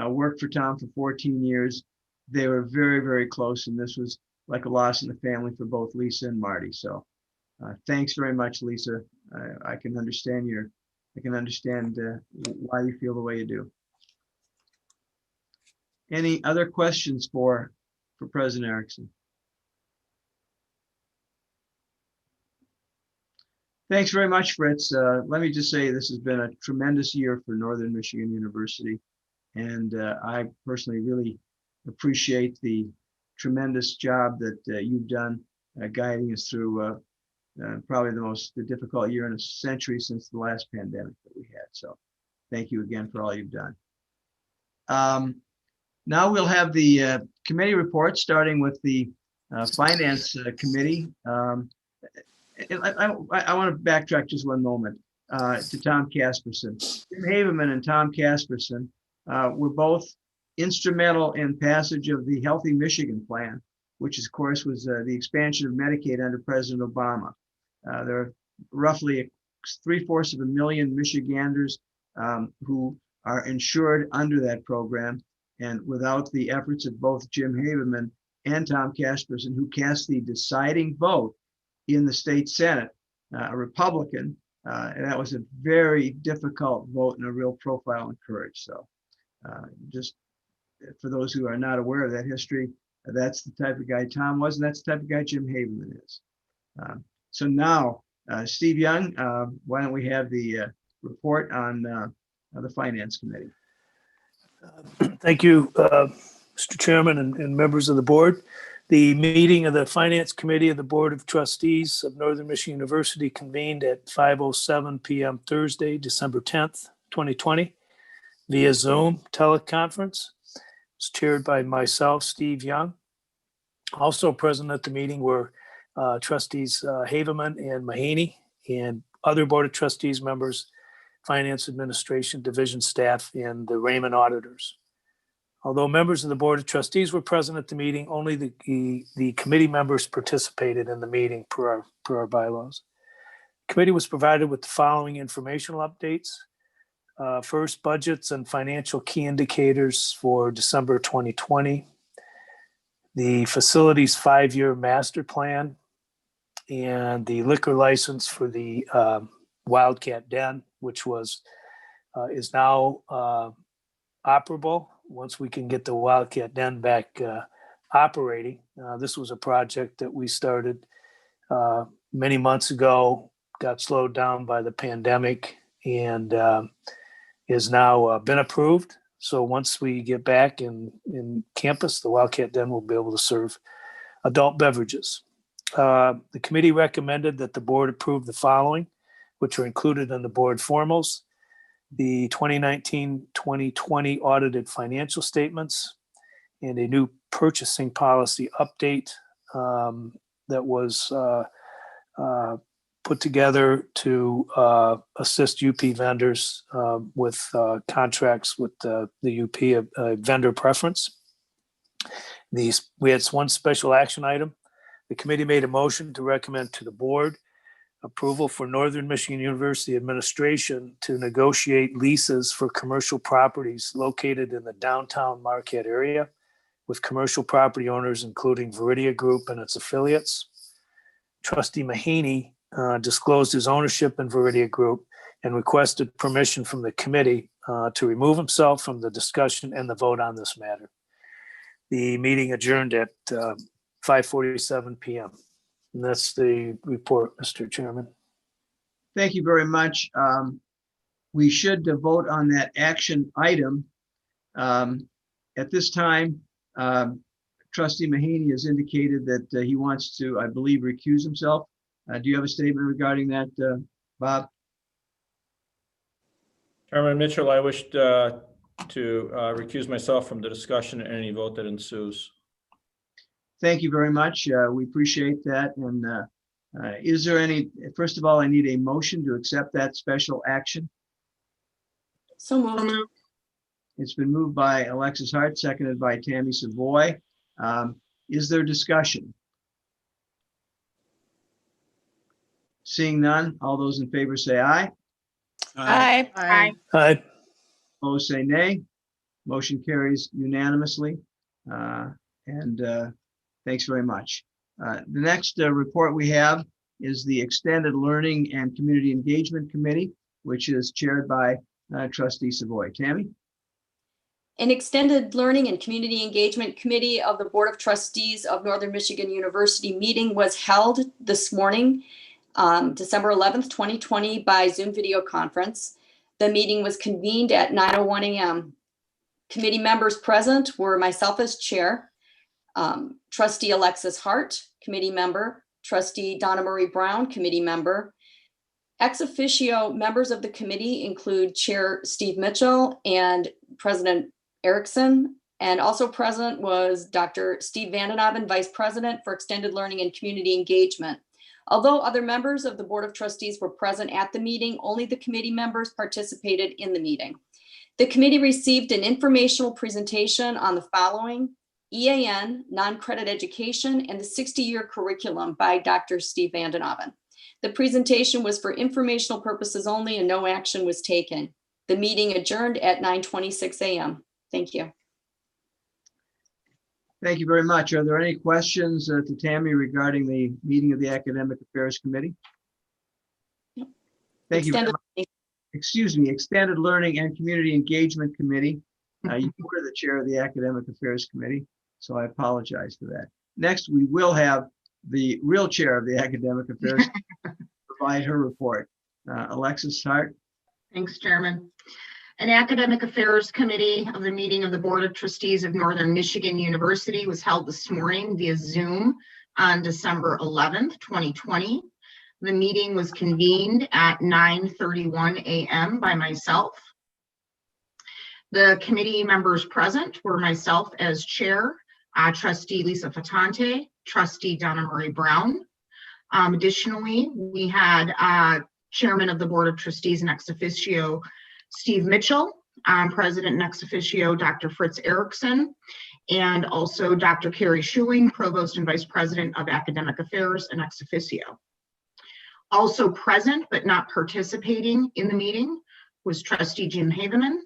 Speaker 1: worked for Tom for 14 years. They were very, very close, and this was like a loss in the family for both Lisa and Marty. So thanks very much, Lisa. I can understand why you feel the way you do. Any other questions for President Erickson? Thanks very much, Fritz. Let me just say this has been a tremendous year for Northern Michigan University. And I personally really appreciate the tremendous job that you've done guiding us through probably the most difficult year in a century since the last pandemic that we had. So thank you again for all you've done. Now we'll have the committee report, starting with the Finance Committee. I want to backtrack just one moment to Tom Casperson. Jim Haveman and Tom Casperson were both instrumental in passage of the Healthy Michigan Plan, which of course was the expansion of Medicaid under President Obama. There are roughly 750,000 Michiganders who are insured under that program. And without the efforts of both Jim Haveman and Tom Casperson, who cast the deciding vote in the state Senate, a Republican, and that was a very difficult vote and a real profile and courage. So just for those who are not aware of that history, that's the type of guy Tom was, and that's the type of guy Jim Haveman is. So now, Steve Young, why don't we have the report on the Finance Committee?
Speaker 4: Thank you, Mr. Chairman and members of the board. The meeting of the Finance Committee of the Board of Trustees of Northern Michigan University convened at 5:07 p.m. Thursday, December 10th, 2020, via Zoom teleconference. It was chaired by myself, Steve Young. Also present at the meeting were Trustees Haveman and Mahaney, and other Board of Trustees members, Finance Administration, Division staff, and the Raymond auditors. Although members of the Board of Trustees were present at the meeting, only the committee members participated in the meeting per our bylaws. Committee was provided with the following informational updates. First, budgets and financial key indicators for December 2020. The facilities 5-year master plan and the liquor license for the Wildcat Den, which is now operable once we can get the Wildcat Den back operating. This was a project that we started many months ago, got slowed down by the pandemic, and is now been approved. So once we get back in campus, the Wildcat Den will be able to serve adult beverages. The committee recommended that the board approve the following, which are included in the board formals: the 2019-2020 audited financial statements and a new purchasing policy update that was put together to assist UP vendors with contracts with the UP vendor preference. We had one special action item. The committee made a motion to recommend to the board approval for Northern Michigan University administration to negotiate leases for commercial properties located in the downtown Marquette area with commercial property owners, including Viridia Group and its affiliates. Trustee Mahaney disclosed his ownership in Viridia Group and requested permission from the committee to remove himself from the discussion and the vote on this matter. The meeting adjourned at 5:47 p.m. And that's the report, Mr. Chairman.
Speaker 1: Thank you very much. We should vote on that action item. At this time, Trustee Mahaney has indicated that he wants to, I believe, recuse himself. Do you have a statement regarding that, Bob?
Speaker 13: Chairman Mitchell, I wish to recuse myself from the discussion and any vote that ensues.
Speaker 1: Thank you very much. We appreciate that. And is there any, first of all, I need a motion to accept that special action.
Speaker 5: So moved.
Speaker 1: It's been moved by Alexis Hart, seconded by Tammy Savoy. Is there discussion? Seeing none, all those in favor say aye.
Speaker 3: Aye. Aye.
Speaker 4: Aye.
Speaker 1: Opposed say nay. Motion carries unanimously. Thanks very much. The next report we have is the Extended Learning and Community Engagement Committee, which is chaired by Trustee Savoy. Tammy?
Speaker 5: An Extended Learning and Community Engagement Committee of the Board of Trustees of Northern Michigan University meeting was held this morning, December 11th, 2020 by Zoom video conference. The meeting was convened at 9:01 a.m. Committee members present were myself as chair, Trustee Alexis Hart, committee member, Trustee Donna Marie Brown, committee member. Ex officio members of the committee include Chair Steve Mitchell and President Erickson, and also present was Dr. Steve Vandenhoven, Vice President for Extended Learning and Community Engagement. Although other members of the Board of Trustees were present at the meeting, only the committee members participated in the meeting. The committee received an informational presentation on the following: EAN, non-credit education, and the 60-year curriculum by Dr. Steve Vandenhoven. The presentation was for informational purposes only and no action was taken. The meeting adjourned at 9:26 a.m. Thank you.
Speaker 1: Thank you very much. Are there any questions to Tammy regarding the meeting of the Academic Affairs Committee?
Speaker 5: Yep.
Speaker 1: Thank you very much. Excuse me, Extended Learning and Community Engagement Committee. You were the chair of the Academic Affairs Committee, so I apologize for that. Next, we will have the real chair of the Academic Affairs provide her report. Alexis Hart.
Speaker 3: Thanks, Chairman. An Academic Affairs Committee of the meeting of the Board of Trustees of Northern Michigan University was held this morning via Zoom on December 11th, 2020. The meeting was convened at 9:31 a.m. by myself. The committee members present were myself as chair, Trustee Lisa Fatante, Trustee Donna Marie Brown. Additionally, we had Chairman of the Board of Trustees and ex officio Steve Mitchell, President and ex officio Dr. Fritz Erickson, and also Dr. Carrie Schuing, Provost and Vice President of Academic Affairs and ex officio. Also present but not participating in the meeting was Trustee Jim Haveman,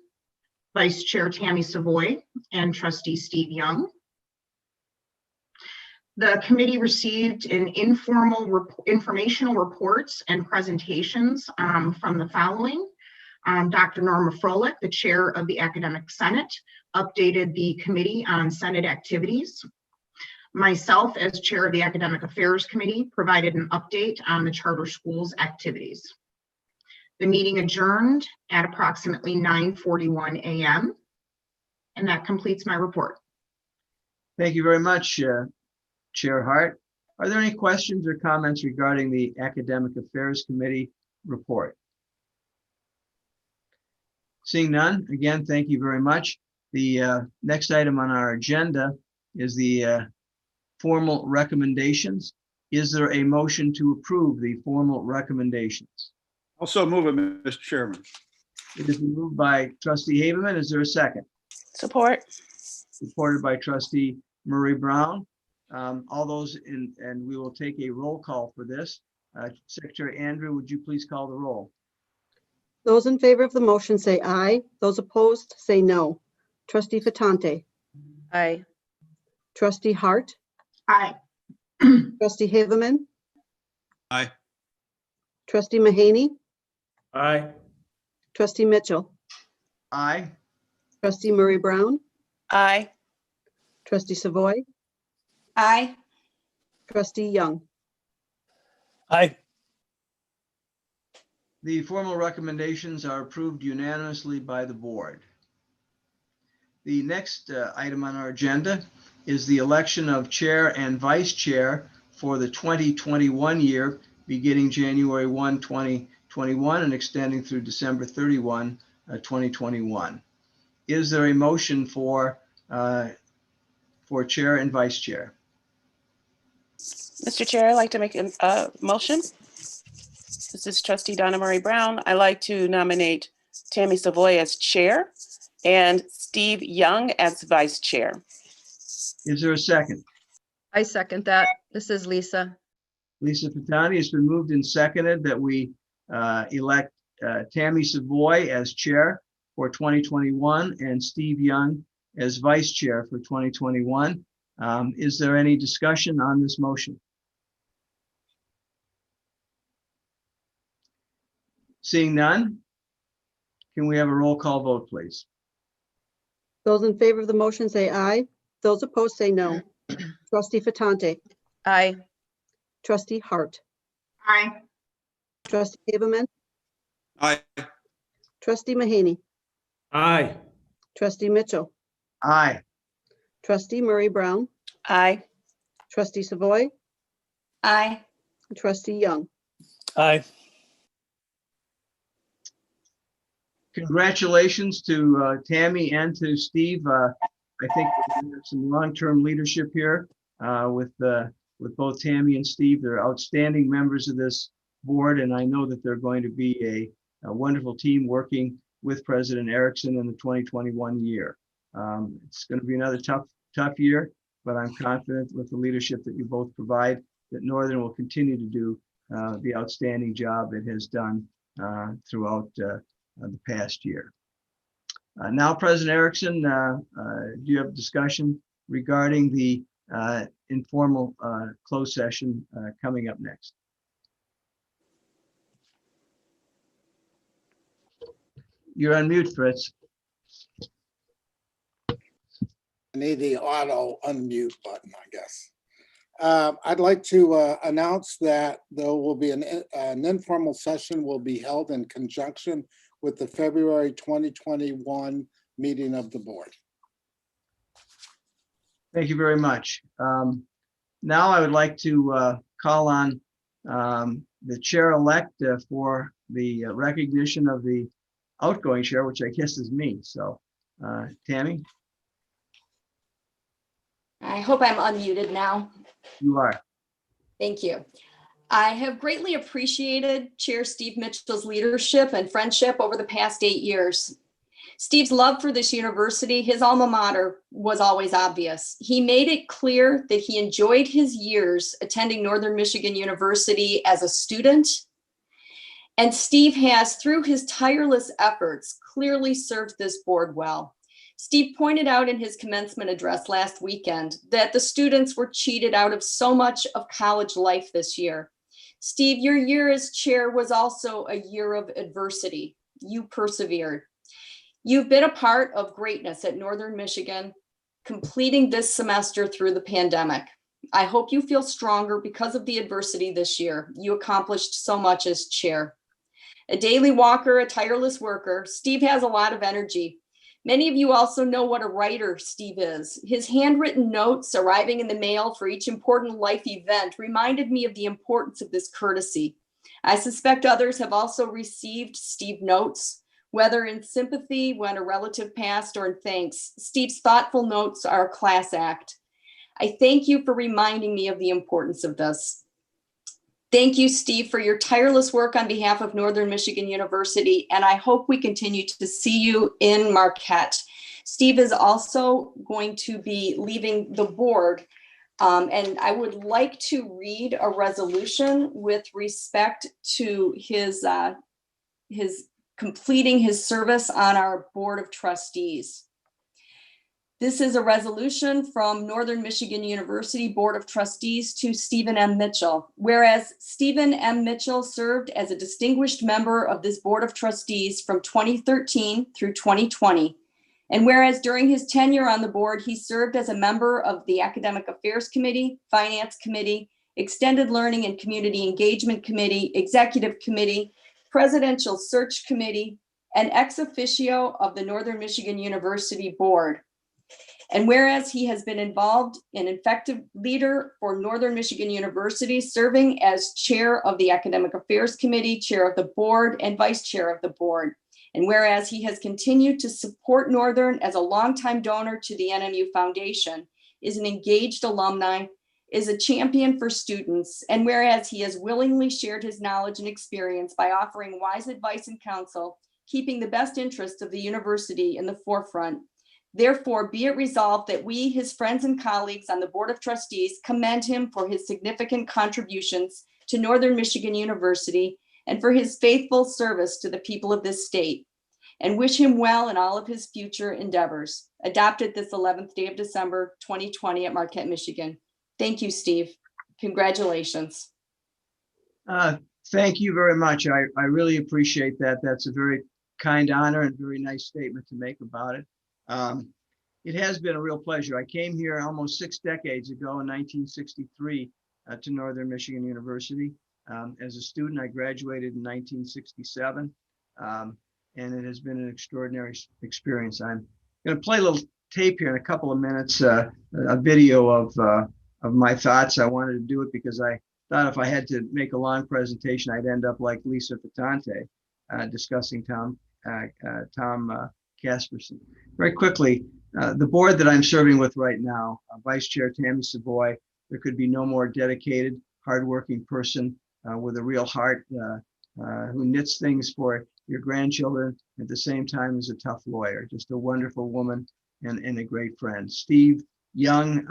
Speaker 3: Vice Chair Tammy Savoy, and Trustee Steve Young. The committee received an informational reports and presentations from the following. Dr. Norma Froelich, the chair of the Academic Senate, updated the committee on Senate activities. Myself, as chair of the Academic Affairs Committee, provided an update on the charter schools activities. The meeting adjourned at approximately 9:41 a.m. And that completes my report.
Speaker 1: Thank you very much, Chair Hart. Are there any questions or comments regarding the Academic Affairs Committee report? Seeing none, again, thank you very much. The next item on our agenda is the formal recommendations. Is there a motion to approve the formal recommendations?
Speaker 14: Also move it, Mr. Chairman.
Speaker 1: It has been moved by Trustee Haveman. Is there a second?
Speaker 12: Support.
Speaker 1: Supported by Trustee Murray Brown. All those in, and we will take a roll call for this. Secretary Andrew, would you please call the roll?
Speaker 2: Those in favor of the motion say aye. Those opposed say no. Trustee Fatante.
Speaker 12: Aye.
Speaker 2: Trustee Hart.
Speaker 3: Aye.
Speaker 2: Trustee Haveman.
Speaker 14: Aye.
Speaker 2: Trustee Mahaney.
Speaker 13: Aye.
Speaker 2: Trustee Mitchell.
Speaker 1: Aye.
Speaker 2: Trustee Murray Brown.
Speaker 12: Aye.
Speaker 2: Trustee Savoy.
Speaker 5: Aye.
Speaker 2: Trustee Young.
Speaker 4: Aye.
Speaker 1: The formal recommendations are approved unanimously by the board. The next item on our agenda is the election of chair and vice chair for the 2021 year, beginning January 1, 2021 and extending through December 31, 2021. Is there a motion for chair and vice chair?
Speaker 15: Mr. Chair, I'd like to make a motion. This is Trustee Donna Murray Brown. I'd like to nominate Tammy Savoy as chair and Steve Young as vice chair.
Speaker 1: Is there a second?
Speaker 12: I second that. This is Lisa.
Speaker 1: Lisa Fatani, it's been moved and seconded that we elect Tammy Savoy as chair for 2021 and Steve Young as vice chair for 2021. Is there any discussion on this motion? Seeing none, can we have a roll call vote, please?
Speaker 2: Those in favor of the motion say aye. Those opposed say no. Trustee Fatante.
Speaker 12: Aye.
Speaker 2: Trustee Hart.
Speaker 3: Aye.
Speaker 2: Trustee Haveman.
Speaker 14: Aye.
Speaker 2: Trustee Mahaney.
Speaker 13: Aye.
Speaker 2: Trustee Mitchell.
Speaker 1: Aye.
Speaker 2: Trustee Murray Brown.
Speaker 15: Aye.
Speaker 2: Trustee Savoy.
Speaker 5: Aye.
Speaker 2: Trustee Young.
Speaker 4: Aye.
Speaker 1: Congratulations to Tammy and to Steve. I think we have some long-term leadership here with both Tammy and Steve. They're outstanding members of this board, and I know that they're going to be a wonderful team working with President Erickson in the 2021 year. It's going to be another tough year, but I'm confident with the leadership that you both provide that Northern will continue to do the outstanding job it has done throughout the past year. Now, President Erickson, do you have discussion regarding the informal closed session coming up next? You're on mute, Fritz.
Speaker 9: I need the auto unmute button, I guess. I'd like to announce that there will be an informal session will be held in conjunction with the February 2021 meeting of the board.
Speaker 1: Thank you very much. Now I would like to call on the chair-elect for the recognition of the outgoing chair, which I guess is me. So, Tammy?
Speaker 5: I hope I'm unmuted now.
Speaker 1: You are.
Speaker 5: Thank you. I have greatly appreciated Chair Steve Mitchell's leadership and friendship over the past 8 years. Steve's love for this university, his alma mater, was always obvious. He made it clear that he enjoyed his years attending Northern Michigan University as a student. And Steve has, through his tireless efforts, clearly served this board well. Steve pointed out in his commencement address last weekend that the students were cheated out of so much of college life this year. Steve, your year as chair was also a year of adversity. You persevered. You've been a part of greatness at Northern Michigan, completing this semester through the pandemic. I hope you feel stronger because of the adversity this year. You accomplished so much as chair. A daily walker, a tireless worker, Steve has a lot of energy. Many of you also know what a writer Steve is. His handwritten notes arriving in the mail for each important life event reminded me of the importance of this courtesy. I suspect others have also received Steve notes, whether in sympathy when a relative passed or in thanks. Steve's thoughtful notes are a class act. I thank you for reminding me of the importance of this. Thank you, Steve, for your tireless work on behalf of Northern Michigan University, and I hope we continue to see you in Marquette. Steve is also going to be leaving the board, and I would like to read a resolution with respect to his completing his service on our Board of Trustees. This is a resolution from Northern Michigan University Board of Trustees to Stephen M. Mitchell. Whereas Stephen M. Mitchell served as a distinguished member of this Board of Trustees from 2013 through 2020. And whereas during his tenure on the board, he served as a member of the Academic Affairs Committee, Finance Committee, Extended Learning and Community Engagement Committee, Executive Committee, Presidential Search Committee, and ex officio of the Northern Michigan University Board. And whereas he has been involved in effective leader for Northern Michigan University, serving as chair of the Academic Affairs Committee, chair of the board, and vice chair of the board. And whereas he has continued to support Northern as a longtime donor to the NMU Foundation, is an engaged alumni, is a champion for students, and whereas he has willingly shared his knowledge and experience by offering wise advice and counsel, keeping the best interests of the university in the forefront. Therefore, be it resolved that we, his friends and colleagues on the Board of Trustees, commend him for his significant contributions to Northern Michigan University and for his faithful service to the people of this state, and wish him well in all of his future endeavors. Adopted this 11th day of December, 2020 at Marquette, Michigan. Thank you, Steve. Congratulations.
Speaker 1: Thank you very much. I really appreciate that. That's a very kind honor and very nice statement to make about it. It has been a real pleasure. I came here almost 6 decades ago in 1963 to Northern Michigan University. As a student, I graduated in 1967, and it has been an extraordinary experience. I'm going to play a little tape here in a couple of minutes, a video of my thoughts. I wanted to do it because I thought if I had to make a long presentation, I'd end up like Lisa Fatante discussing Tom Casperson. Very quickly, the board that I'm serving with right now, Vice Chair Tammy Savoy, there could be no more dedicated, hardworking person with a real heart who knits things for your grandchildren at the same time as a tough lawyer. Just a wonderful woman and a great friend. Steve Young,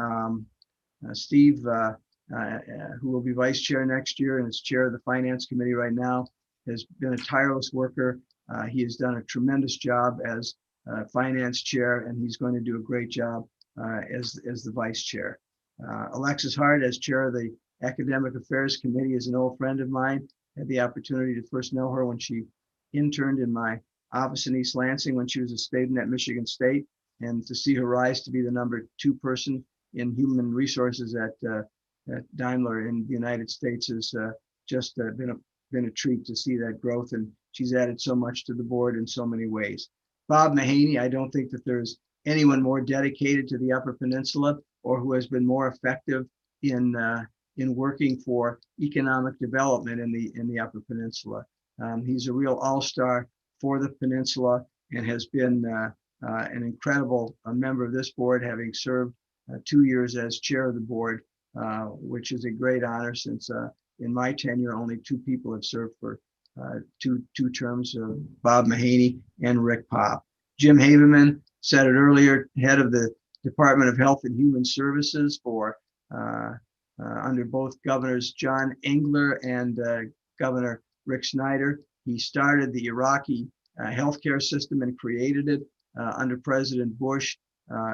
Speaker 1: who will be vice chair next year and is chair of the Finance Committee right now, has been a tireless worker. He has done a tremendous job as finance chair, and he's going to do a great job as the vice chair. Alexis Hart, as chair of the Academic Affairs Committee, is an old friend of mine. I had the opportunity to first know her when she interned in my office in East Lansing when she was a student at Michigan State, and to see her rise to be the number 2 person in human resources at Daimler in the United States has just been a treat to see that growth, and she's added so much to the board in so many ways. Bob Mahaney, I don't think that there's anyone more dedicated to the Upper Peninsula or who has been more effective in working for economic development in the Upper Peninsula. He's a real all-star for the peninsula and has been an incredible member of this board, having served 2 years as chair of the board, which is a great honor since in my tenure, only 2 people have served for two terms, Bob Mahaney and Rick Popp. Jim Haveman said it earlier, head of the Department of Health and Human Services for under both Governors John Engler and Governor Rick Snyder. He started the Iraqi healthcare system and created it under President Bush.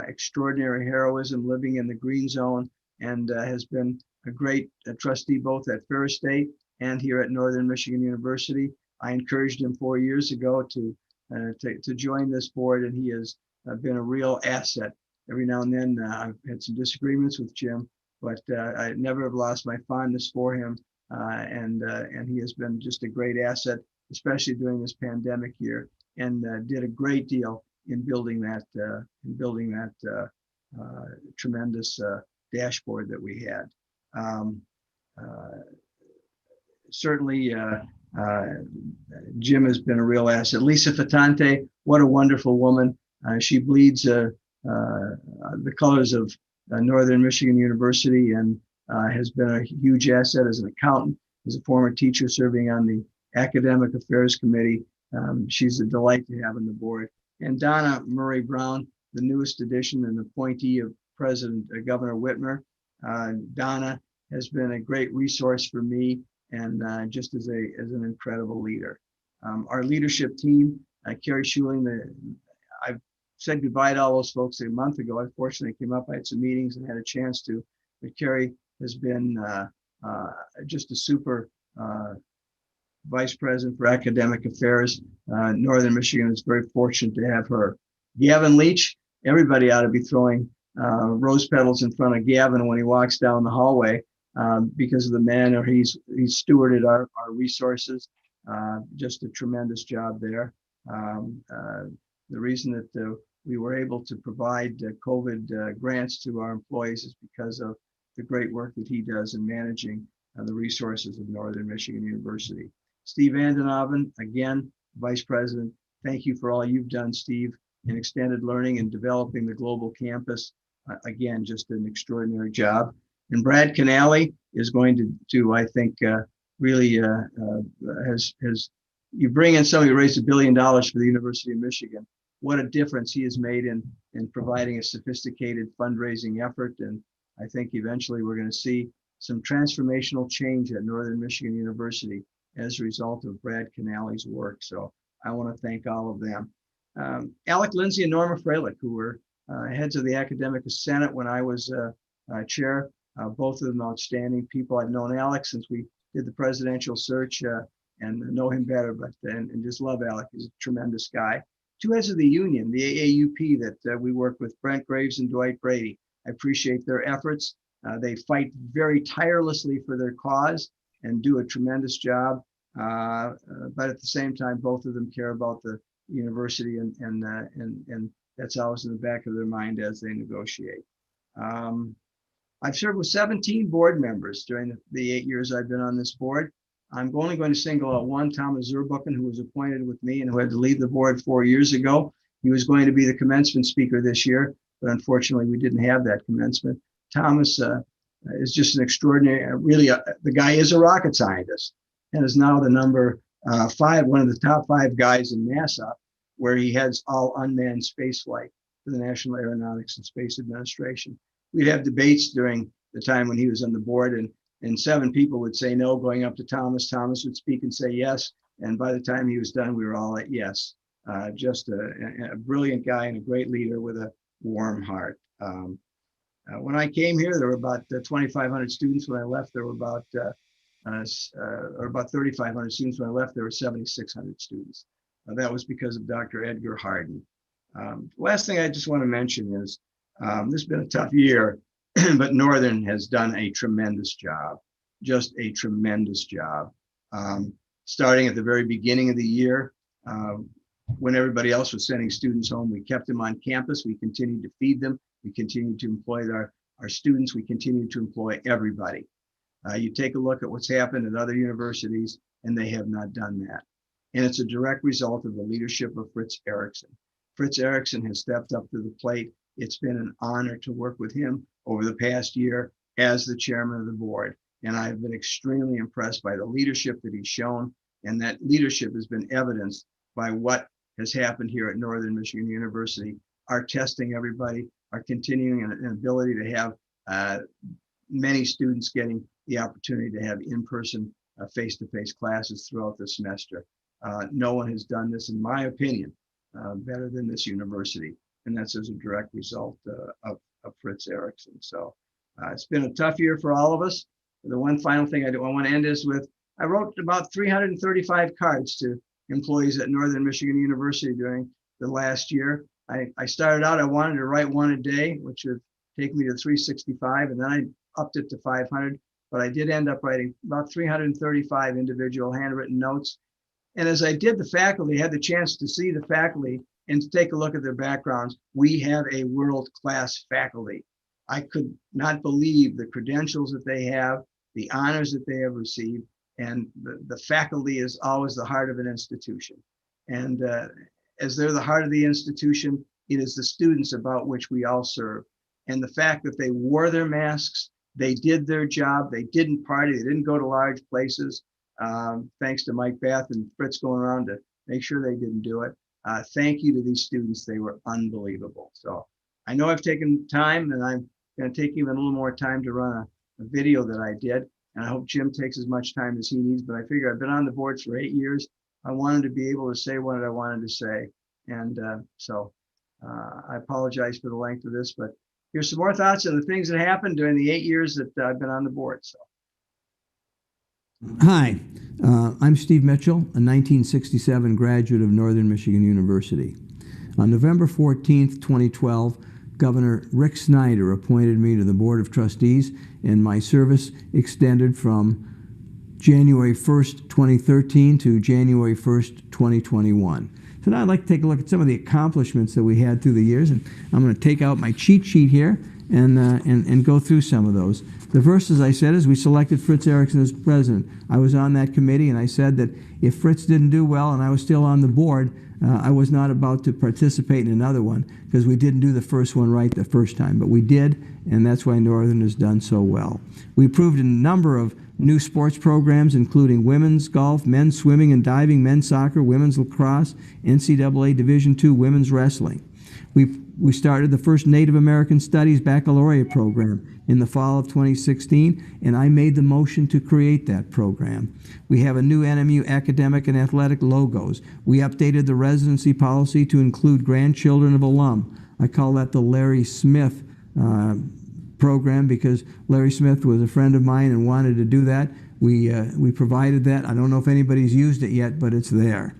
Speaker 1: Extraordinary heroism, living in the green zone, and has been a great trustee both at Ferris State and here at Northern Michigan University. I encouraged him 4 years ago to join this board, and he has been a real asset. Every now and then I've had some disagreements with Jim, but I never have lost my fondness for him, and he has been just a great asset, especially during this pandemic year, and did a great deal in building that tremendous dashboard that we had. Certainly, Jim has been a real asset. Lisa Fatante, what a wonderful woman. She bleeds the colors of Northern Michigan University, and has been a huge asset as an accountant, as a former teacher serving on the Academic Affairs Committee. She's a delight to have on the board. And Donna Murray Brown, the newest addition and appointee of Governor Whitmer. Donna has been a great resource for me, and just as an incredible leader. Our leadership team, Carrie Schuling, I've said goodbye to all those folks a month ago. Unfortunately, I came up, I had some meetings and had a chance to, but Carrie has been just a super Vice President for Academic Affairs. Northern Michigan is very fortunate to have her. Gavin Leach, everybody ought to be throwing rose petals in front of Gavin when he walks down the hallway because of the manner he's stewarded our resources. Just a tremendous job there. The reason that we were able to provide COVID grants to our employees is because of the great work that he does in managing the resources of Northern Michigan University. Steve Vandenhoven, again, Vice President, thank you for all you've done, Steve, in extended learning and developing the global campus. Again, just an extraordinary job. And Brad Canale is going to I think, really you bring in somebody who raised $1 billion for the University of Michigan. What a difference he has made in providing a sophisticated fundraising effort. And I think eventually we're going to see some transformational change at Northern Michigan University as a result of Brad Canale's work. So I want to thank all of them. Alec Lindsay and Norma Freilich, who were heads of the Academic Senate when I was chair, both of them outstanding people. I've known Alec since we did the presidential search and know him better, but and just love Alec. He's a tremendous guy. Two heads of the union, the AAUP that we work with, Brent Graves and Dwight Brady. I appreciate their efforts. They fight very tirelessly for their cause and do a tremendous job. But at the same time, both of them care about the university, and that's always in the back of their mind as they negotiate. I've served with 17 board members during the 8 years I've been on this board. I'm only going to single out one, Thomas Zurbuchen, who was appointed with me and who had to leave the board 4 years ago. He was going to be the commencement speaker this year, but unfortunately we didn't have that commencement. Thomas is just an extraordinary, really, the guy is a rocket scientist and is now the number 5, one of the top 5 guys in NASA, where he heads all unmanned space flight for the National Aeronautics and Space Administration. We'd have debates during the time when he was on the board, and 7 people would say no, going up to Thomas. Thomas would speak and say yes, and by the time he was done, we were all at yes. Just a brilliant guy and a great leader with a warm heart. When I came here, there were about 2,500 students. When I left, there were about 3,500 students. When I left, there were 7,600 students. That was because of Dr. Edgar Harden. Last thing I just want to mention is this has been a tough year, but Northern has done a tremendous job, just a tremendous job. Starting at the very beginning of the year, when everybody else was sending students home, we kept them on campus. We continued to feed them. We continued to employ our students. We continued to employ everybody. You take a look at what's happened at other universities, and they have not done that. And it's a direct result of the leadership of Fritz Erickson. Fritz Erickson has stepped up to the plate. It's been an honor to work with him over the past year as the chairman of the board. And I've been extremely impressed by the leadership that he's shown. And that leadership has been evidenced by what has happened here at Northern Michigan University, are testing everybody, are continuing an ability to have many students getting the opportunity to have in-person face-to-face classes throughout the semester. No one has done this, in my opinion, better than this university. And that's as a direct result of Fritz Erickson. So it's been a tough year for all of us. The one final thing I want to end is with, I wrote about 335 cards to employees at Northern Michigan University during the last year. I started out, I wanted to write one a day, which would take me to 365, and then I upped it to 500. But I did end up writing about 335 individual handwritten notes. And as I did, the faculty had the chance to see the faculty and to take a look at their backgrounds. We have a world-class faculty. I could not believe the credentials that they have, the honors that they have received, and the faculty is always the heart of an institution. And as they're the heart of the institution, it is the students about which we all serve. And the fact that they wore their masks, they did their job, they didn't party, they didn't go to large places, thanks to Mike Bath and Fritz going around to make sure they didn't do it. Thank you to these students, they were unbelievable. So I know I've taken time, and I'm going to take even a little more time to run a video that I did. And I hope Jim takes as much time as he needs, but I figure I've been on the board for 8 years. I wanted to be able to say what I wanted to say. And so I apologize for the length of this, but here's some more thoughts on the things that happened during the 8 years that I've been on the board. So.
Speaker 16: Hi, I'm Steve Mitchell, a 1967 graduate of Northern Michigan University. On November 14th, 2012, Governor Rick Snyder appointed me to the Board of Trustees, and my service extended from January 1st, 2013 to January 1st, 2021. So now I'd like to take a look at some of the accomplishments that we had through the years, and I'm going to take out my cheat sheet here and go through some of those. The first, as I said, is we selected Fritz Erickson as president. I was on that committee, and I said that if Fritz didn't do well and I was still on the board, I was not about to participate in another one because we didn't do the first one right the first time, but we did, and that's why Northern has done so well. We approved a number of new sports programs, including women's golf, men's swimming and diving, men's soccer, women's lacrosse, NCAA Division II women's wrestling. We started the first Native American Studies baccalaureate program in the fall of 2016, and I made the motion to create that program. We have a new NMU academic and athletic logos. We updated the residency policy to include grandchildren of alum. I call that the Larry Smith program because Larry Smith was a friend of mine and wanted to do that. We provided that. I don't know if anybody's used it yet, but it's there.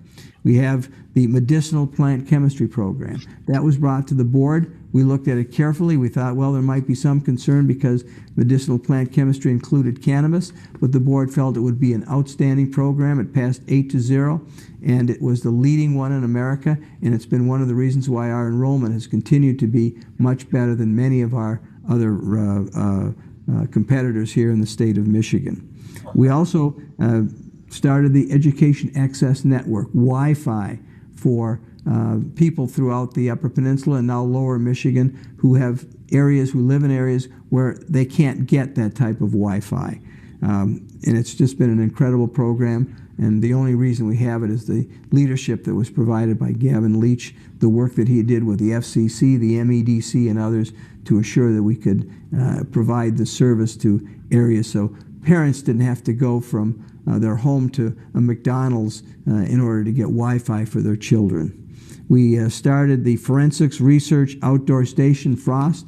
Speaker 16: We have the medicinal plant chemistry program. That was brought to the board. We looked at it carefully. We thought, well, there might be some concern because medicinal plant chemistry included cannabis, but the board felt it would be an outstanding program. It passed 8-0, and it was the leading one in America, and it's been one of the reasons why our enrollment has continued to be much better than many of our other competitors here in the state of Michigan. We also started the Education Access Network, Wi-Fi, for people throughout the Upper Peninsula and now Lower Michigan who live in areas where they can't get that type of Wi-Fi. And it's just been an incredible program, and the only reason we have it is the leadership that was provided by Gavin Leach, the work that he did with the FCC, the MEDC, and others to assure that we could provide the service to areas so parents didn't have to go from their home to a McDonald's in order to get Wi-Fi for their children. We started the Forensics Research Outdoor Station, FROST,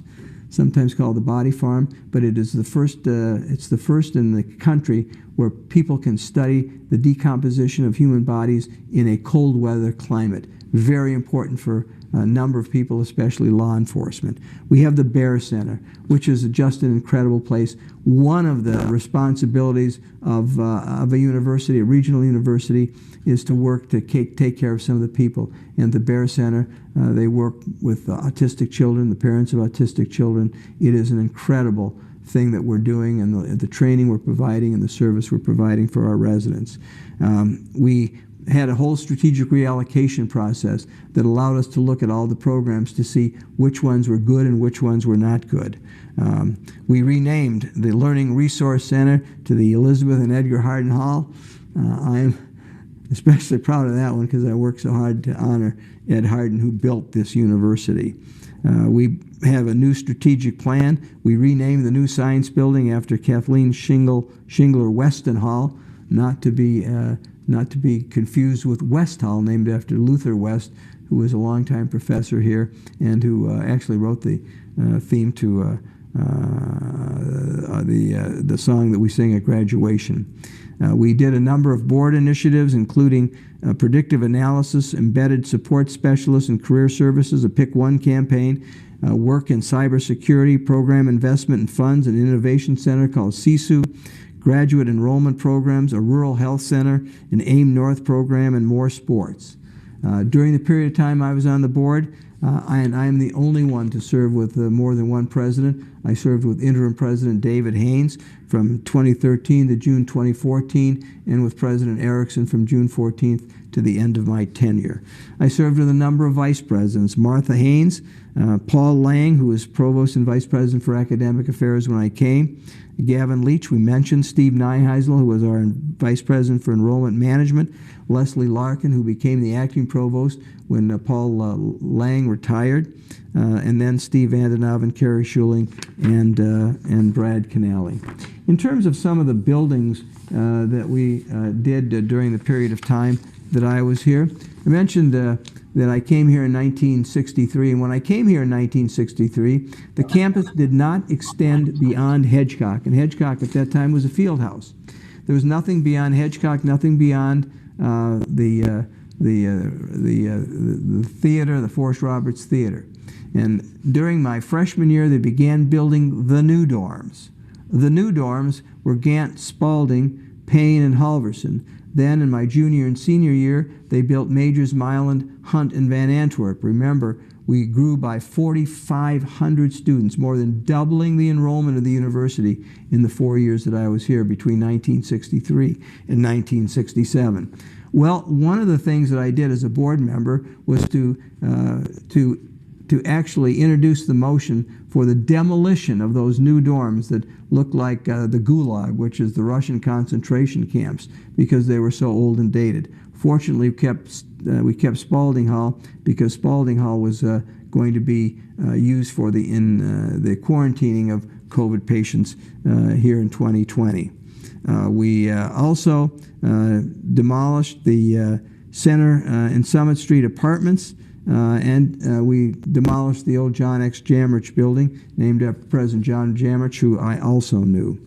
Speaker 16: sometimes called the Body Farm, but it is the first, it's the first in the country where people can study the decomposition of human bodies in a cold weather climate. Very important for a number of people, especially law enforcement. We have the Bear Center, which is just an incredible place. One of the responsibilities of a university, a regional university, is to work to take care of some of the people. And the Bear Center, they work with autistic children, the parents of autistic children. It is an incredible thing that we're doing, and the training we're providing and the service we're providing for our residents. We had a whole strategic reallocation process that allowed us to look at all the programs to see which ones were good and which ones were not good. We renamed the Learning Resource Center to the Elizabeth and Edgar Hardin Hall. I'm especially proud of that one because I worked so hard to honor Ed Harden, who built this university. We have a new strategic plan. We renamed the new science building after Kathleen Shingler Weston Hall, not to be confused with West Hall, named after Luther West, who was a longtime professor here and who actually wrote the theme to the song that we sing at graduation. We did a number of board initiatives, including predictive analysis, embedded support specialists and career services, a Pick One campaign, work in cybersecurity, program investment and funds, an innovation center called CISU, graduate enrollment programs, a rural health center, an AIM North program, and more sports. During the period of time I was on the board, I am the only one to serve with more than one president. I served with interim President David Haynes from 2013 to June 2014, and with President Erickson from June 14th to the end of my tenure. I served with a number of vice presidents: Martha Haynes, Paul Lang, who was provost and vice president for academic affairs when I came, Gavin Leach, we mentioned, Steve Neuheisel, who was our vice president for enrollment management, Leslie Larkin, who became the acting provost when Paul Lang retired, and then Steve Vandenov and Carrie Schuling and Brad Canale. In terms of some of the buildings that we did during the period of time that I was here, I mentioned that I came here in 1963, and when I came here in 1963, the campus did not extend beyond Hedgecock, and Hedgecock at that time was a field house. There was nothing beyond Hedgecock, nothing beyond the theater, the Forrest Roberts Theater. And during my freshman year, they began building the new dorms. The new dorms were Gant, Spalding, Payne, and Halverson. Then in my junior and senior year, they built Majors, Myland, Hunt, and Van Antwerp. Remember, we grew by 4,500 students, more than doubling the enrollment of the university in the 4 years that I was here between 1963 and 1967. Well, one of the things that I did as a board member was to actually introduce the motion for the demolition of those new dorms that looked like the Gulag, which is the Russian concentration camps, because they were so old and dated. Fortunately, we kept Spalding Hall because Spalding Hall was going to be used for the quarantining of COVID patients here in 2020. We also demolished the Center and Summit Street apartments, and we demolished the old John X. Jamrich building, named after President John Jamrich, who I also knew.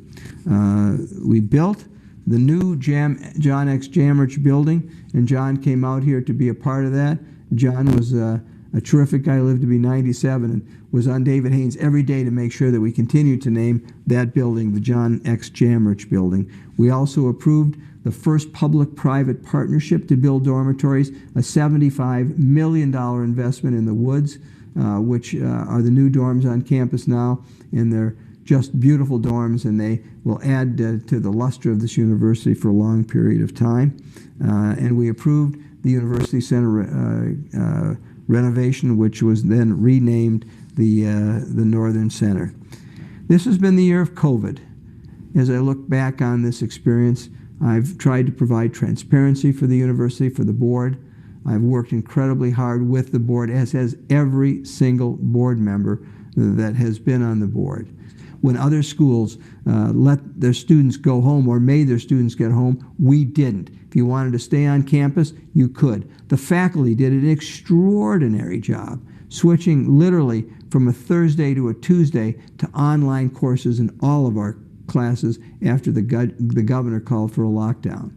Speaker 16: We built the new John X. Jamrich building, and John came out here to be a part of that. John was a terrific guy, lived to be 97, and was on David Haynes every day to make sure that we continued to name that building the John X. Jamrich building. We also approved the first public-private partnership to build dormitories, a $75 million investment in the Woods, which are the new dorms on campus now, and they're just beautiful dorms, and they will add to the luster of this university for a long period of time. And we approved the University Center renovation, which was then renamed the Northern Center. This has been the year of COVID. As I look back on this experience, I've tried to provide transparency for the university, for the board. I've worked incredibly hard with the board, as has every single board member that has been on the board. When other schools let their students go home or made their students get home, we didn't. If you wanted to stay on campus, you could. The faculty did an extraordinary job, switching literally from a Thursday to a Tuesday to online courses in all of our classes after the governor called for a lockdown.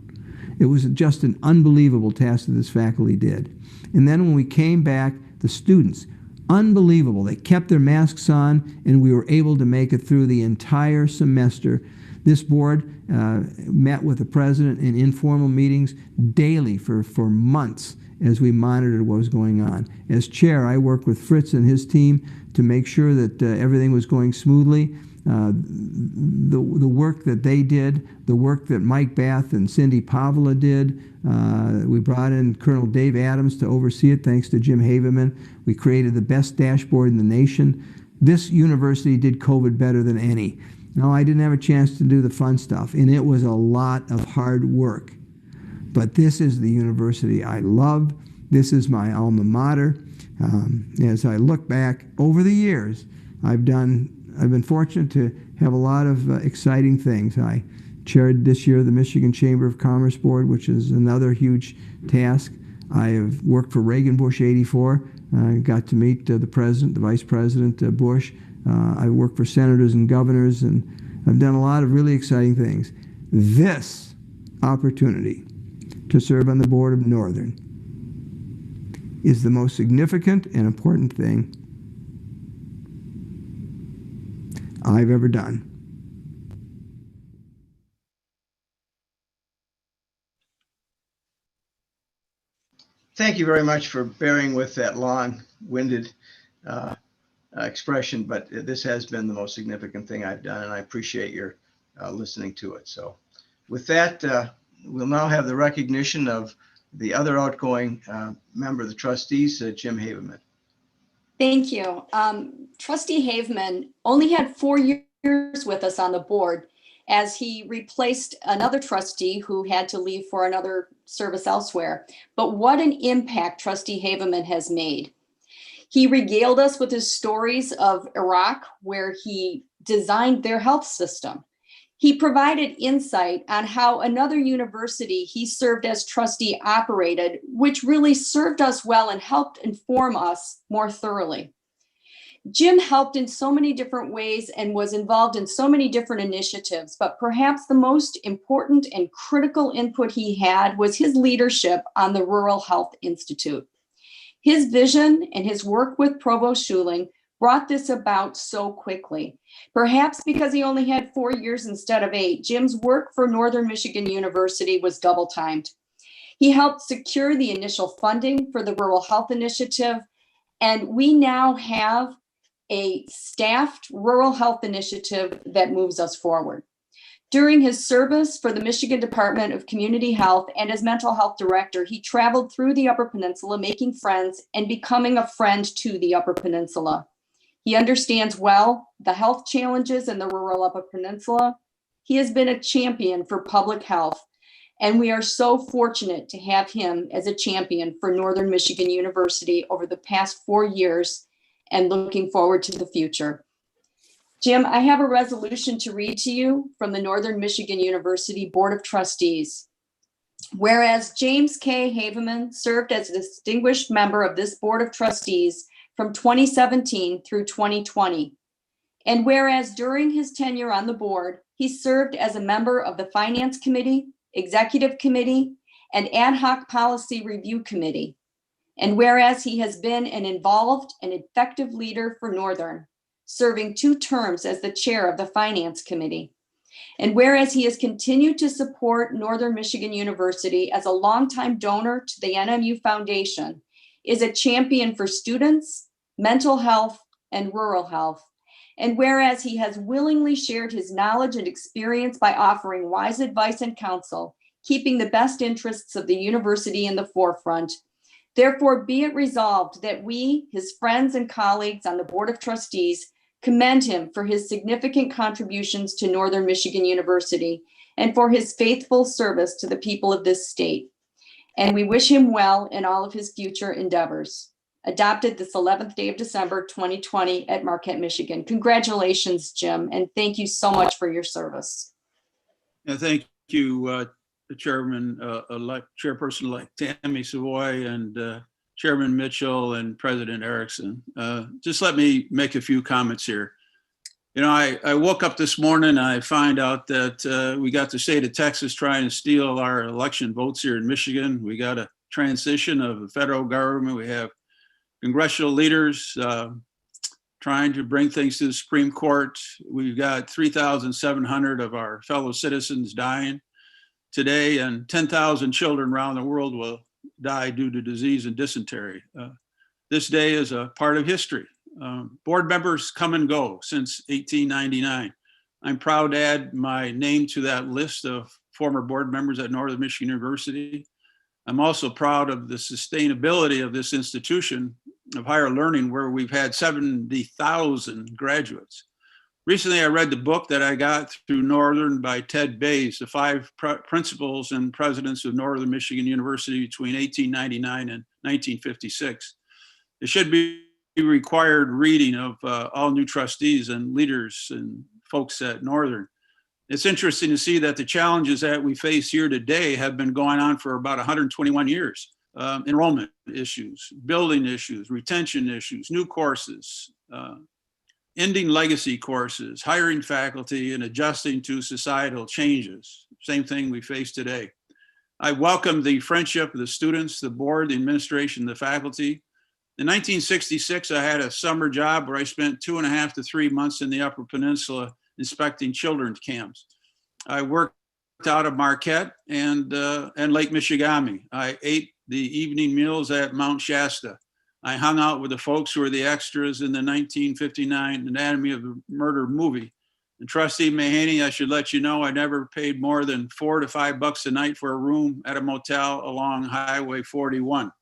Speaker 16: It was just an unbelievable task that this faculty did. And then when we came back, the students, unbelievable. They kept their masks on, and we were able to make it through the entire semester. This board met with the president in informal meetings daily for months as we monitored what was going on. As chair, I worked with Fritz and his team to make sure that everything was going smoothly. The work that they did, the work that Mike Bath and Cindy Pavla did, we brought in Colonel Dave Adams to oversee it, thanks to Jim Haveman. We created the best dashboard in the nation. This university did COVID better than any. No, I didn't have a chance to do the fun stuff, and it was a lot of hard work. but this is the university I love. This is my alma mater. As I look back over the years, I've been fortunate to have a lot of exciting things. I chaired this year the Michigan Chamber of Commerce Board, which is another huge task. I have worked for Reagan Bush 84. I got to meet the president, the vice president, Bush. I worked for senators and governors, and I've done a lot of really exciting things. This opportunity to serve on the board of Northern is the most significant and important thing I've ever done.
Speaker 1: Thank you very much for bearing with that long-winded expression, but this has been the most significant thing I've done, and I appreciate your listening to it. So with that, we'll now have the recognition of the other outgoing member of the trustees, Jim Haveman.
Speaker 5: Thank you. Trustee Haveman only had 4 years with us on the board, as he replaced another trustee who had to leave for another service elsewhere. But what an impact Trustee Haveman has made. He regaled us with his stories of Iraq, where he designed their health system. He provided insight on how another university he served as trustee operated, which really served us well and helped inform us more thoroughly. Jim helped in so many different ways and was involved in so many different initiatives, but perhaps the most important and critical input he had was his leadership on the Rural Health Institute. His vision and his work with Provost Schuling brought this about so quickly. Perhaps because he only had 4 years instead of 8, Jim's work for Northern Michigan University was double-timed. He helped secure the initial funding for the Rural Health Initiative, and we now have a staffed rural health initiative that moves us forward. During his service for the Michigan Department of Community Health and as mental health director, he traveled through the Upper Peninsula, making friends and becoming a friend to the Upper Peninsula. He understands well the health challenges in the rural Upper Peninsula. He has been a champion for public health, and we are so fortunate to have him as a champion for Northern Michigan University over the past 4 years, and looking forward to the future. Jim, I have a resolution to read to you from the Northern Michigan University Board of Trustees. Whereas James K. Haveman served as a distinguished member of this Board of Trustees from 2017 through 2020. And whereas during his tenure on the board, he served as a member of the Finance Committee, Executive Committee, and Ad Hoc Policy Review Committee. And whereas he has been an involved and effective leader for Northern, serving 2 terms as the chair of the Finance Committee. And whereas he has continued to support Northern Michigan University as a longtime donor to the NMU Foundation, is a champion for students, mental health, and rural health. And whereas he has willingly shared his knowledge and experience by offering wise advice and counsel, keeping the best interests of the university in the forefront, therefore be it resolved that we, his friends and colleagues on the Board of Trustees, commend him for his significant contributions to Northern Michigan University and for his faithful service to the people of this state. And we wish him well in all of his future endeavors. Adopted this 11th day of December, 2020 at Marquette, Michigan. Congratulations, Jim, and thank you so much for your service.
Speaker 14: Yeah, thank you, Chairperson-elect Tammy Savoy and Chairman Mitchell and President Erickson. Just let me make a few comments here. You know, I woke up this morning and I find out that we got the state of Texas trying to steal our election votes here in Michigan. We got a transition of the federal government. We have congressional leaders trying to bring things to the Supreme Court. We've got 3,700 of our fellow citizens dying today, and 10,000 children around the world will die due to disease and dysentery. This day is a part of history. Board members come and go since 1899. I'm proud to add my name to that list of former board members at Northern Michigan University. I'm also proud of the sustainability of this institution of higher learning, where we've had 70,000 graduates. Recently, I read the book that I got through Northern by Ted Bays, The Five Principals and Presidents of Northern Michigan University between 1899 and 1956. It should be required reading of all new trustees and leaders and folks at Northern. It's interesting to see that the challenges that we face here today have been going on for about 121 years. Enrollment issues, building issues, retention issues, new courses, ending legacy courses, hiring faculty, and adjusting to societal changes. Same thing we face today. I welcome the friendship of the students, the board, the administration, the faculty. In 1966, I had a summer job where I spent 2.5 to 3 months in the Upper Peninsula inspecting children's camps. I worked out of Marquette and Lake Michigamme. I ate the evening meals at Mount Shasta. I hung out with the folks who were the extras in the 1959 Anatomy of a Murder movie. And Trustee Mahaney, I should let you know, I never paid more than $4 to $5 a night for a room at a motel along Highway 41.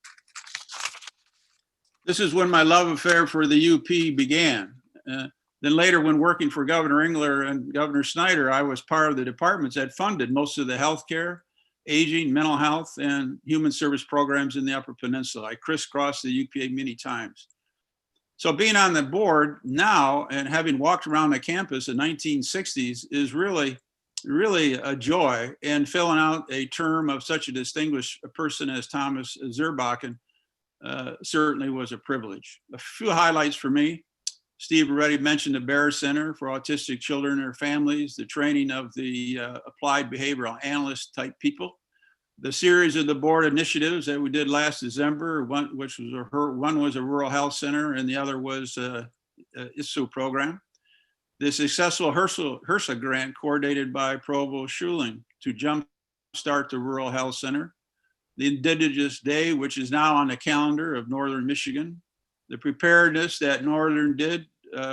Speaker 14: This is when my love affair for the UP began. Then later, when working for Governor Engler and Governor Snyder, I was part of the departments that funded most of the healthcare, aging, mental health, and human service programs in the Upper Peninsula. I crisscrossed the UPA many times. So being on the board now and having walked around the campus in the 1960s is really a joy, and filling out a term of such a distinguished person as Thomas Zerbakken certainly was a privilege. A few highlights for me. Steve already mentioned the Bear Center for Autistic Children and their families, the training of the applied behavioral analyst type people, the series of the board initiatives that we did last December, one was a rural health center and the other was a ISSU program. The successful HRSA grant coordinated by Provost Schuling to jumpstart the rural health center, the Indigenous Day, which is now on the calendar of Northern Michigan, the preparedness that Northern did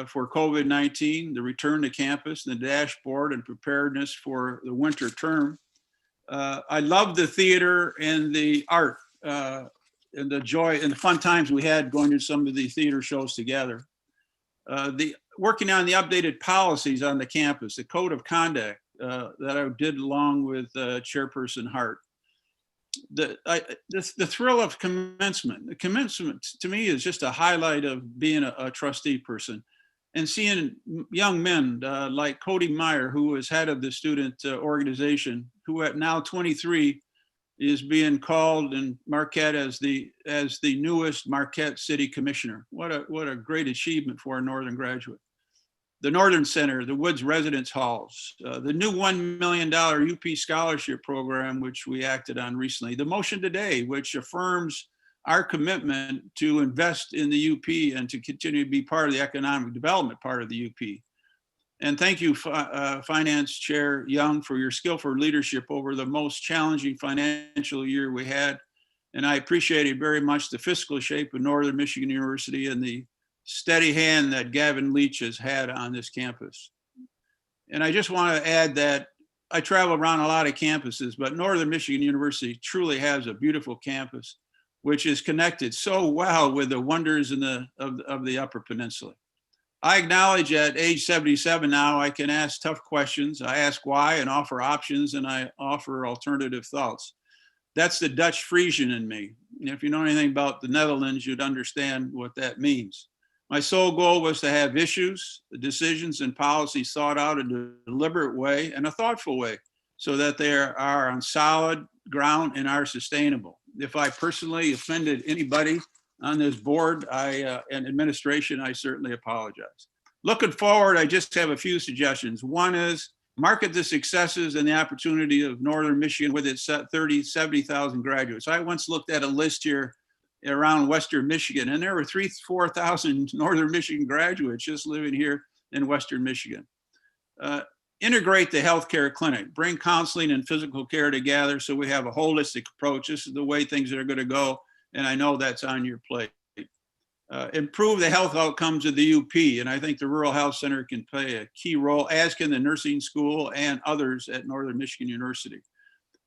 Speaker 14: for COVID-19, the return to campus, the dashboard and preparedness for the winter term. I love the theater and the art and the joy and the fun times we had going to some of the theater shows together. Working on the updated policies on the campus, the code of conduct that I did along with Chairperson Hart. The thrill of commencement. The commencement to me is just a highlight of being a trustee person, and seeing young men like Cody Meyer, who is head of the student organization, who at now 23 is being called in Marquette as the newest Marquette City Commissioner. What a great achievement for a Northern graduate. The Northern Center, the Woods Residence Halls, the new $1 million UP Scholarship Program, which we acted on recently, the motion today, which affirms our commitment to invest in the UP and to continue to be part of the economic development part of the UP. And thank you, Finance Chair Young, for your skillful leadership over the most challenging financial year we had. And I appreciated very much the fiscal shape of Northern Michigan University and the steady hand that Gavin Leach has had on this campus. And I just want to add that I travel around a lot of campuses, but Northern Michigan University truly has a beautiful campus, which is connected so well with the wonders of the Upper Peninsula. I acknowledge at age 77 now, I can ask tough questions. I ask why and offer options, and I offer alternative thoughts. That's the Dutch Frisian in me. And if you know anything about the Netherlands, you'd understand what that means. My sole goal was to have issues, decisions, and policies thought out in a deliberate way and a thoughtful way so that they are on solid ground and are sustainable. If I personally offended anybody on this board and administration, I certainly apologize. Looking forward, I just have a few suggestions. One is market the successes and the opportunity of Northern Michigan with its 70,000 graduates. I once looked at a list here around Western Michigan, and there were 4,000 Northern Michigan graduates just living here in Western Michigan. Integrate the healthcare clinic, bring counseling and physical care together so we have a holistic approach. This is the way things are going to go, and I know that's on your plate. Improve the health outcomes of the UP, and I think the Rural Health Center can play a key role, as can the nursing school and others at Northern Michigan University.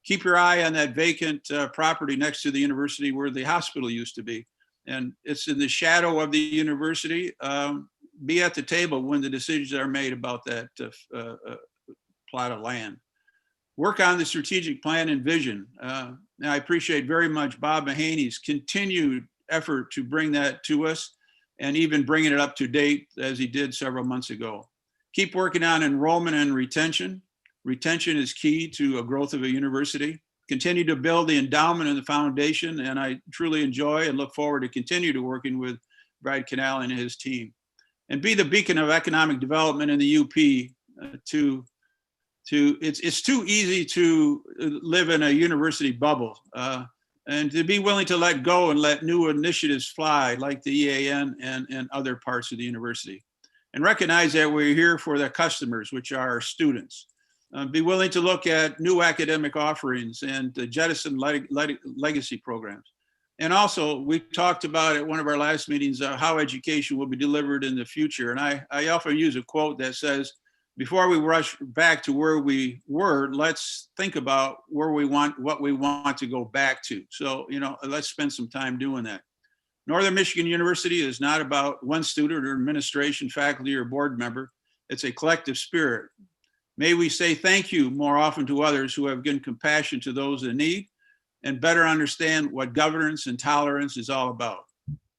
Speaker 14: Keep your eye on that vacant property next to the university where the hospital used to be. And it's in the shadow of the university. be at the table when the decisions are made about that plot of land. Work on the strategic plan and vision. And I appreciate very much Bob Mahaney's continued effort to bring that to us and even bringing it up to date as he did several months ago. Keep working on enrollment and retention. Retention is key to a growth of a university. Continue to build the endowment and the foundation, and I truly enjoy and look forward to continue to working with Brad Canal and his team. And be the beacon of economic development in the UP. It's too easy to live in a university bubble, and to be willing to let go and let new initiatives fly, like the EAN and other parts of the university. And recognize that we're here for the customers, which are our students. Be willing to look at new academic offerings and jettison legacy programs. And also, we talked about at one of our last meetings how education will be delivered in the future. And I often use a quote that says, before we rush back to where we were, let's think about what we want to go back to. So, let's spend some time doing that. Northern Michigan University is not about one student or administration, faculty, or board member. It's a collective spirit. May we say thank you more often to others who have given compassion to those in need and better understand what governance and tolerance is all about.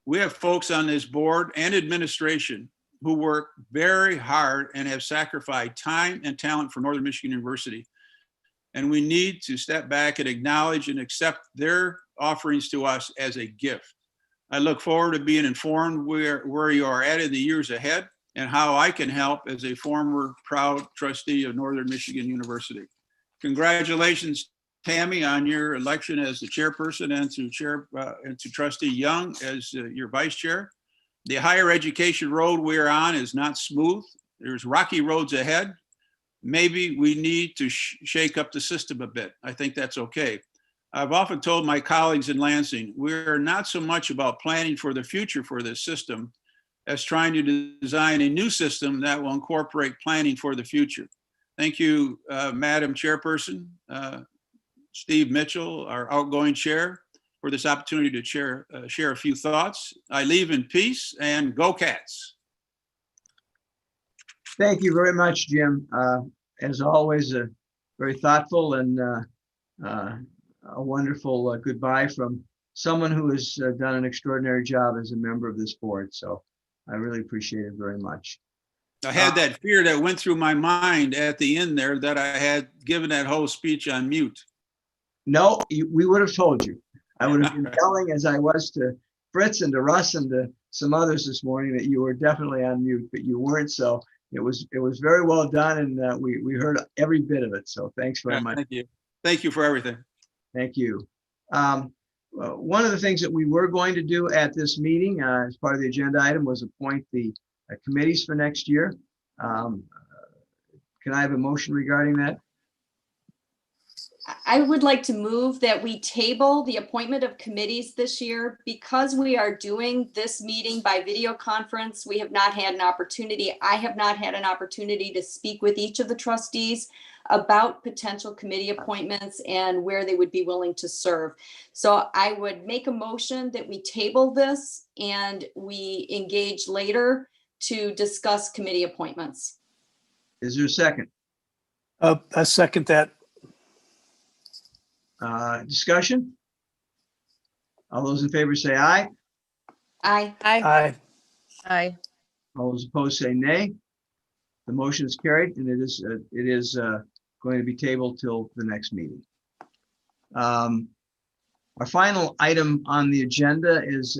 Speaker 14: We have folks on this board and administration who work very hard and have sacrificed time and talent for Northern Michigan University. And we need to step back and acknowledge and accept their offerings to us as a gift. I look forward to being informed where you are at in the years ahead and how I can help as a former proud trustee of Northern Michigan University. Congratulations, Tammy, on your election as the chairperson and to Trustee Young as your vice chair. The higher education road we are on is not smooth. There's rocky roads ahead. Maybe we need to shake up the system a bit. I think that's okay. I've often told my colleagues in Lansing, we're not so much about planning for the future for this system as trying to design a new system that will incorporate planning for the future. Thank you, Madam Chairperson, Steve Mitchell, our outgoing chair, for this opportunity to share a few thoughts. I leave in peace, and go Cats.
Speaker 1: Thank you very much, Jim. As always, very thoughtful and a wonderful goodbye from someone who has done an extraordinary job as a member of this board. So I really appreciate it very much.
Speaker 14: I had that fear that went through my mind at the end there that I had given that whole speech on mute.
Speaker 1: No, we would have told you. I would have been yelling as I was to Fritz and to Russ and to some others this morning that you were definitely on mute, but you weren't. So it was very well done, and we heard every bit of it. So thanks very much.
Speaker 14: Thank you. Thank you for everything.
Speaker 1: Thank you. One of the things that we were going to do at this meeting as part of the agenda item was appoint the committees for next year. Can I have a motion regarding that?
Speaker 5: I would like to move that we table the appointment of committees this year because we are doing this meeting by video conference. We have not had an opportunity. I have not had an opportunity to speak with each of the trustees about potential committee appointments and where they would be willing to serve. So I would make a motion that we table this and we engage later to discuss committee appointments.
Speaker 1: Is there a second?
Speaker 4: I second that.
Speaker 1: Discussion? All those in favor say aye.
Speaker 5: Aye.
Speaker 4: Aye.
Speaker 12: Aye.
Speaker 1: All those opposed say nay. The motion is carried, and it is going to be tabled till the next meeting. Our final item on the agenda is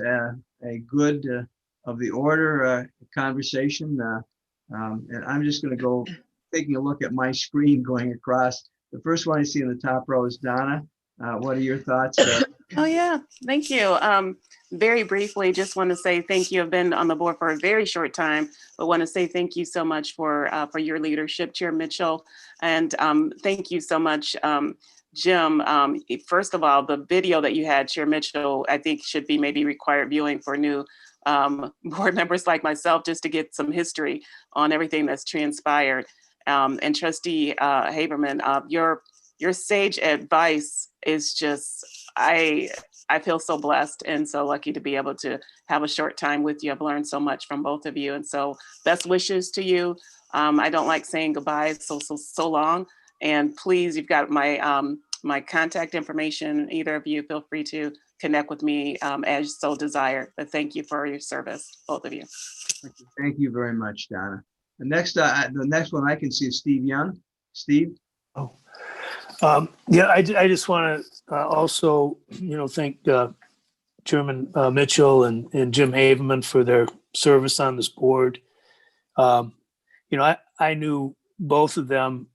Speaker 1: a good of the order conversation, and I'm just going to go taking a look at my screen going across. The first one I see in the top row is Donna. What are your thoughts?
Speaker 15: Oh, yeah. Thank you. Very briefly, just want to say thank you. I've been on the board for a very short time, but want to say thank you so much for your leadership, Chair Mitchell. And thank you so much, Jim. First of all, the video that you had, Chair Mitchell, I think should be maybe required viewing for new board members like myself, just to get some history on everything that's transpired. And Trustee Haberman, your sage advice is just, I I feel so blessed and so lucky to be able to have a short time with you. I've learned so much from both of you. And so best wishes to you. I don't like saying goodbye so long. And please, you've got my contact information. Either of you feel free to connect with me as so desire. But thank you for your service, both of you.
Speaker 1: Thank you very much, Donna. The next one I can see is Steve Young. Steve?
Speaker 4: Yeah, I just want to also, thank Chairman Mitchell and Jim Haveman for their service on this board. I knew both of them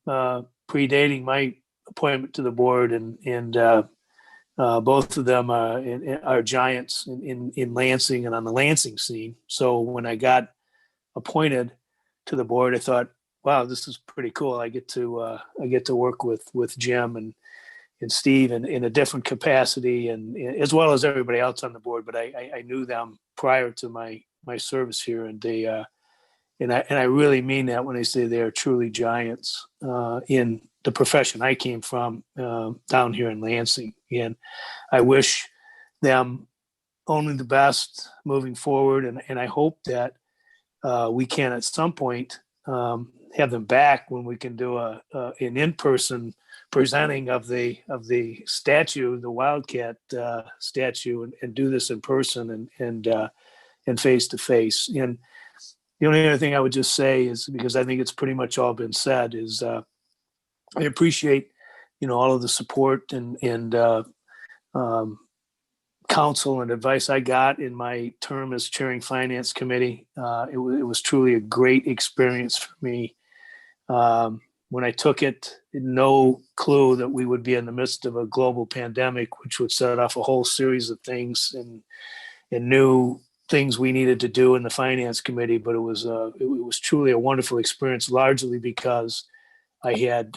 Speaker 4: predating my appointment to the board, and both of them are giants in Lansing and on the Lansing scene. So when I got appointed to the board, I thought, wow, this is pretty cool. I get to work with Jim and Steve in a different capacity, and as well as everybody else on the board. But I knew them prior to my service here, and they and I really mean that when I say they are truly giants in the profession I came from down here in Lansing. And I wish them only the best moving forward, and I hope that we can at some point have them back when we can do an in-person presenting of the statue, the Wildcat statue, and do this in person and face to face. And the only other thing I would just say is, because I think it's pretty much all been said, is I appreciate all of the support and counsel and advice I got in my term as chairing Finance Committee. It was truly a great experience for me. When I took it, no clue that we would be in the midst of a global pandemic, which would set off a whole series of things and new things we needed to do in the Finance Committee. But it was truly a wonderful experience, largely because I had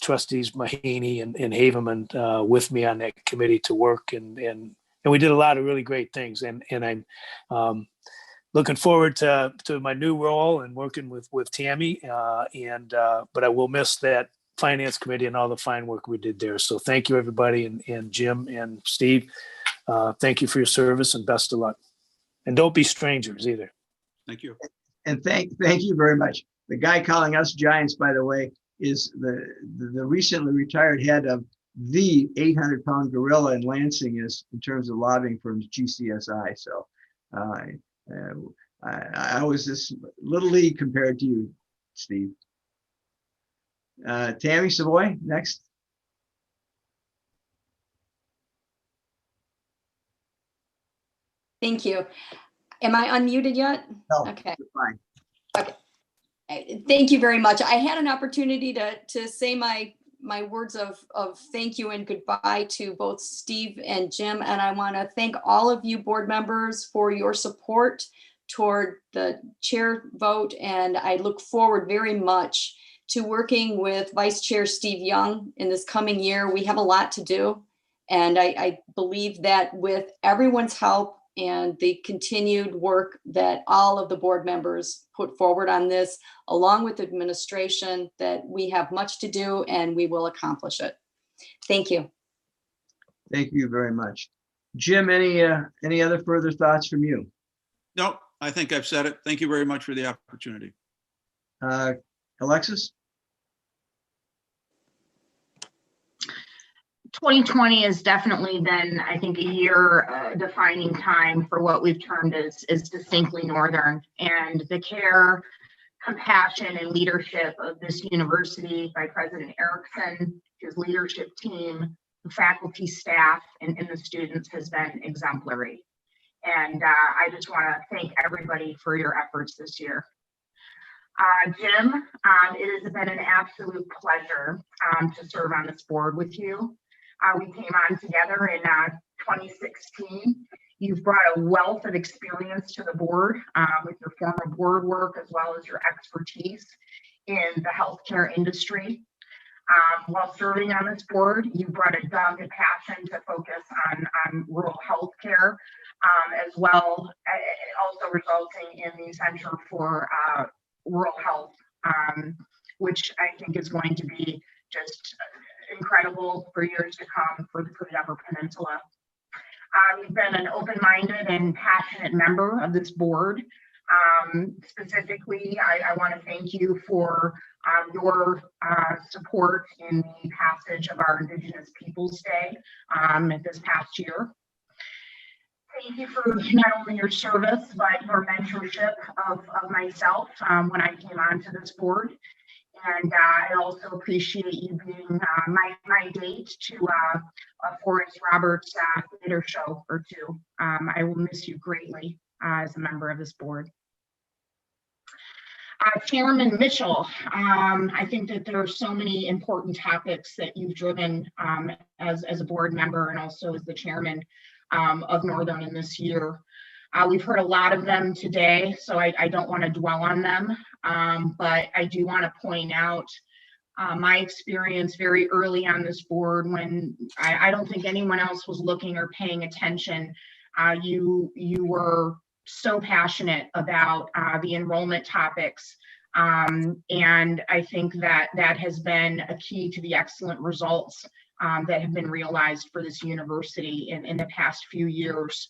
Speaker 4: Trustees Mahaney and Haveman with me on that committee to work, and we did a lot of really great things. And I'm looking forward to my new role and working with Tammy. But I will miss that Finance Committee and all the fine work we did there. So thank you, everybody, and Jim and Steve. Thank you for your service, and best of luck. And don't be strangers either.
Speaker 14: Thank you.
Speaker 1: And thank you very much. The guy calling us giants, by the way, is the recently retired head of the 800-pound gorilla in Lansing, is in terms of lobbying firms, GCSI. So I was this little league compared to you, Steve. Tammy Savoy, next.
Speaker 5: Thank you. Am I unmuted yet?
Speaker 1: No,
Speaker 5: okay.
Speaker 1: Fine.
Speaker 5: Okay. Thank you very much. I had an opportunity to say my words of thank you and goodbye to both Steve and Jim. And I want to thank all of you board members for your support toward the chair vote. And I look forward very much to working with Vice Chair Steve Young in this coming year. We have a lot to do. And I believe that with everyone's help and the continued work that all of the board members put forward on this, along with administration, that we have much to do and we will accomplish it. Thank you.
Speaker 1: Thank you very much. Jim, any other further thoughts from you?
Speaker 14: No, I think I've said it. Thank you very much for the opportunity.
Speaker 1: Alexis?
Speaker 3: 2020 has definitely been, I think, a year defining time for what we've termed as distinctly Northern, and the care, compassion, and leadership of this university by President Erickson, his leadership team, the faculty, staff, and the students has been exemplary. And I just want to thank everybody for your efforts this year. Jim, it has been an absolute pleasure to serve on this board with you. We came on together in 2016. You've brought a wealth of experience to the board with your former board work, as well as your expertise in the healthcare industry. While serving on this board, you brought a dogged passion to focus on rural healthcare, as well, also resulting in the Center for Rural Health, which I think is going to be just incredible for years to come for the Upper Peninsula. You've been an open-minded and passionate member of this board. Specifically, I want to thank you for your support in the passage of our Indigenous Peoples Day this past year. Thank you for not only your service, but your mentorship of myself when I came onto this board. And I also appreciate you being my date to Forrest Roberts' theater show or two. I will miss you greatly as a member of this board. Chairman Mitchell, I think that there are so many important topics that you've driven as a board member and also as the chairman of Northern in this year. We've heard a lot of them today, so I don't want to dwell on them, but I do want to point out my experience very early on this board when I don't think anyone else was looking or paying attention. You were so passionate about the enrollment topics, and I think that has been a key to the excellent results that have been realized for this university in the past few years.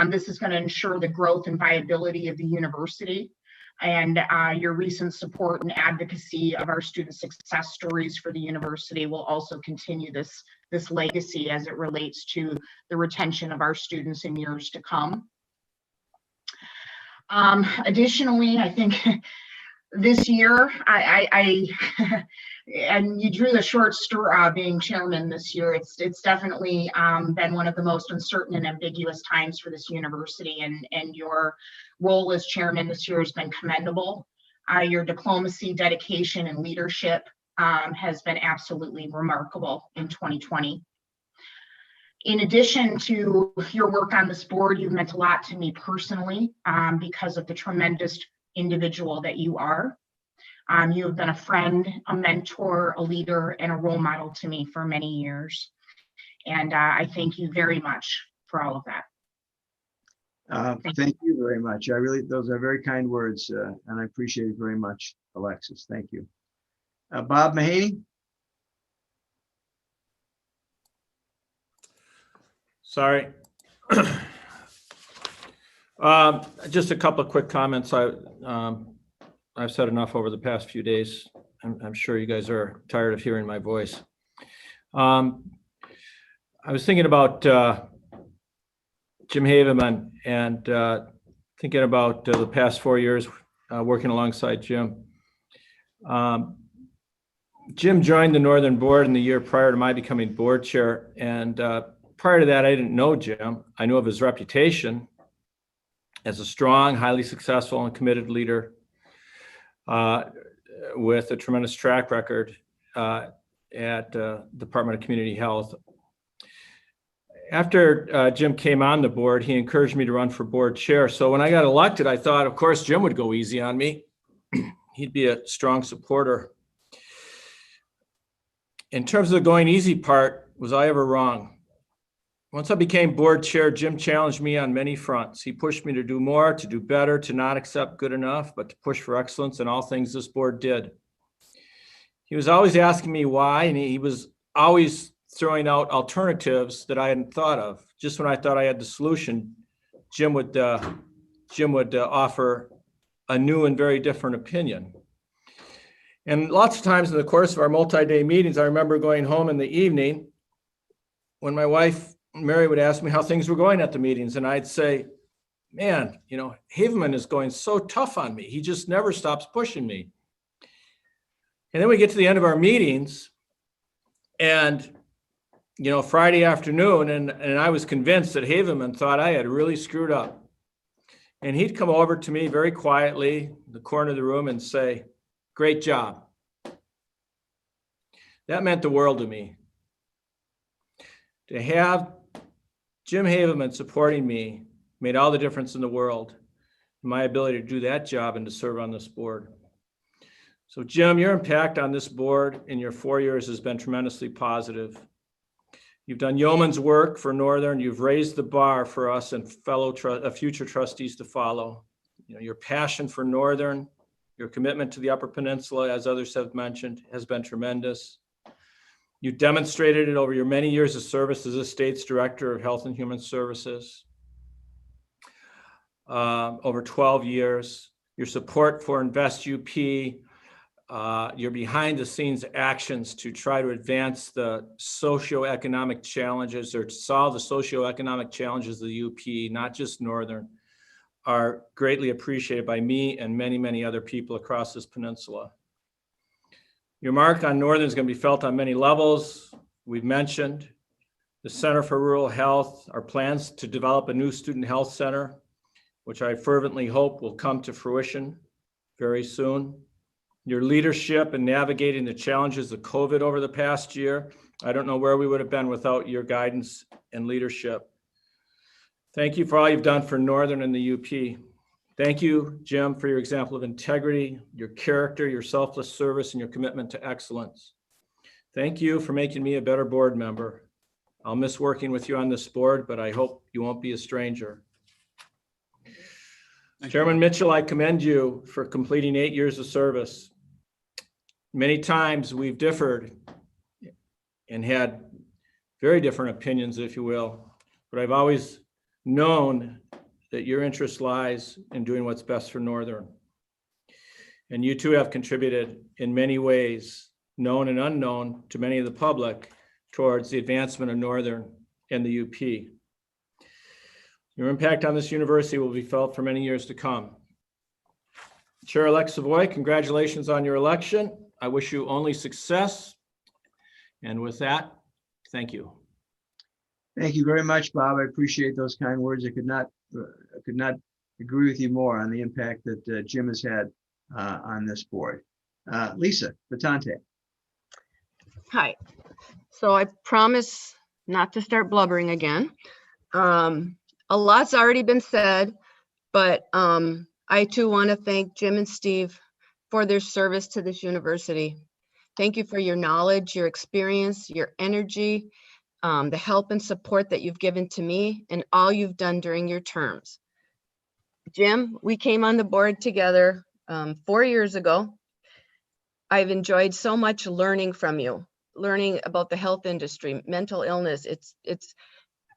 Speaker 3: This is going to ensure the growth and viability of the university, and your recent support and advocacy of our student success stories for the university will also continue this legacy as it relates to the retention of our students in years to come. Additionally, I think this year, and you drew the short straw being chairman this year. It's definitely been one of the most uncertain and ambiguous times for this university, and your role as chairman this year has been commendable. Your diplomacy, dedication, and leadership has been absolutely remarkable in 2020. In addition to your work on this board, you've meant a lot to me personally because of the tremendous individual that you are. You have been a friend, a mentor, a leader, and a role model to me for many years. And I thank you very much for all of that.
Speaker 1: Thank you very much. Those are very kind words, and I appreciate it very much, Alexis. Thank you. Bob Mahaney?
Speaker 13: Sorry. Just a couple of quick comments. I've said enough over the past few days. I'm sure you guys are tired of hearing my voice. I was thinking about Jim Haveman and thinking about the past 4 years working alongside Jim. Jim joined the Northern Board in the year prior to my becoming board chair, and prior to that, I didn't know Jim. I knew of his reputation as a strong, highly successful, and committed leader with a tremendous track record at Department of Community Health. After Jim came on the board, he encouraged me to run for board chair. So when I got elected, I thought, of course, Jim would go easy on me. He'd be a strong supporter. In terms of the going easy part, was I ever wrong? Once I became board chair, Jim challenged me on many fronts. He pushed me to do more, to do better, to not accept good enough, but to push for excellence in all things this board did. He was always asking me why, and he was always throwing out alternatives that I hadn't thought of. Just when I thought I had the solution, Jim would offer a new and very different opinion. And lots of times in the course of our multi-day meetings, I remember going home in the evening when my wife Mary would ask me how things were going at the meetings, and I'd say, man, Haveman is going so tough on me. He just never stops pushing me. And then we get to the end of our meetings, and Friday afternoon, and I was convinced that Haveman thought I had really screwed up. And he'd come over to me very quietly in the corner of the room and say, "Great job." That meant the world to me. To have Jim Haveman supporting me made all the difference in the world in my ability to do that job and to serve on this board. So Jim, your impact on this board in your 4 years has been tremendously positive. You've done yeoman's work for Northern. You've raised the bar for us and future trustees to follow. Your passion for Northern, your commitment to the Upper Peninsula, as others have mentioned, has been tremendous. You demonstrated it over your many years of service as the state's Director of Health and Human Services. Over 12 years, your support for Invest UP, your behind the scenes actions to try to advance the socioeconomic challenges or to solve the socioeconomic challenges of the UP, not just Northern, are greatly appreciated by me and many, many other people across this peninsula. Your mark on Northern is going to be felt on many levels. We've mentioned the Center for Rural Health, our plans to develop a new student health center, which I fervently hope will come to fruition very soon. Your leadership in navigating the challenges of COVID over the past year. I don't know where we would have been without your guidance and leadership. Thank you for all you've done for Northern and the UP. Thank you, Jim, for your example of integrity, your character, your selfless service, and your commitment to excellence. Thank you for making me a better board member. I'll miss working with you on this board, but I hope you won't be a stranger. Chairman Mitchell, I commend you for completing 8 years of service. Many times we've differed and had very different opinions, if you will, but I've always known that your interest lies in doing what's best for Northern. And you too have contributed in many ways, known and unknown to many of the public, towards the advancement of Northern and the UP. Your impact on this university will be felt for many years to come. Chair-elect Savoy, congratulations on your election. I wish you only success. And with that, thank you.
Speaker 1: Thank you very much, Bob. I appreciate those kind words. I could not agree with you more on the impact that Jim has had on this board. Lisa Batante.
Speaker 12: Hi. So I promise not to start blubbering again. A lot's already been said, but I too want to thank Jim and Steve for their service to this university. Thank you for your knowledge, your experience, your energy, the help and support that you've given to me and all you've done during your terms. Jim, we came on the board together 4 years ago. I've enjoyed so much learning from you, learning about the health industry, mental illness.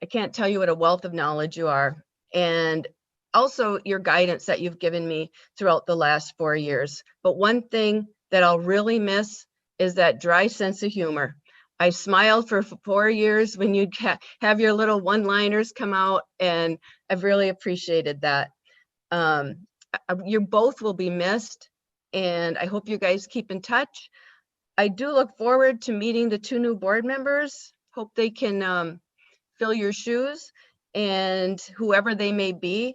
Speaker 12: I can't tell you what a wealth of knowledge you are. And also your guidance that you've given me throughout the last 4 years. But one thing that I'll really miss is that dry sense of humor. I smiled for 4 years when you'd have your little one-liners come out, and I've really appreciated that. You both will be missed, and I hope you guys keep in touch. I do look forward to meeting the 2 new board members. Hope they can fill your shoes and whoever they may be.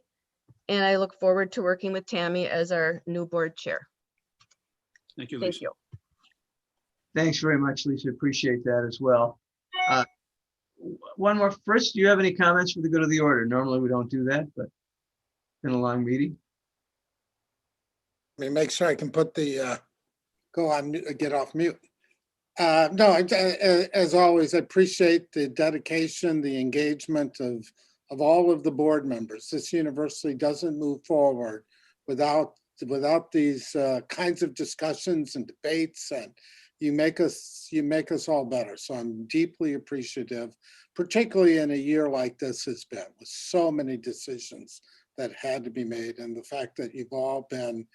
Speaker 12: And I look forward to working with Tammy as our new board chair.
Speaker 14: Thank you, Lisa.
Speaker 12: Thank you.
Speaker 1: Thanks very much, Lisa. Appreciate that as well. One more. First, do you have any comments for the good of the order? Normally we don't do that, but it's been a long meeting.
Speaker 9: Let me make sure I can put the go on, get off mute. No, as always, I appreciate the dedication, the engagement of all of the board members. This university doesn't move forward without these kinds of discussions and debates, and you make us all better. So I'm deeply appreciative, particularly in a year like this has been, with so many decisions that had to be made, and the fact that you've all been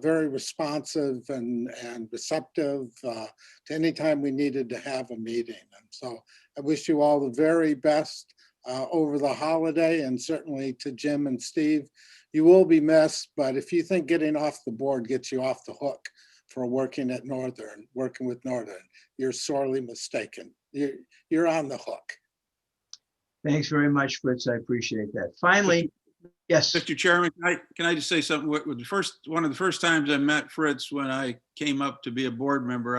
Speaker 9: very responsive and receptive to any time we needed to have a meeting. And so I wish you all the very best over the holiday, and certainly to Jim and Steve, you will be missed, but if you think getting off the board gets you off the hook for working at Northern, working with Northern, you're sorely mistaken. You're on the hook.
Speaker 1: Thanks very much, Fritz. I appreciate that. Finally, yes.
Speaker 14: Mr. Chairman, can I just say something? One of the first times I met Fritz when I came up to be a board member,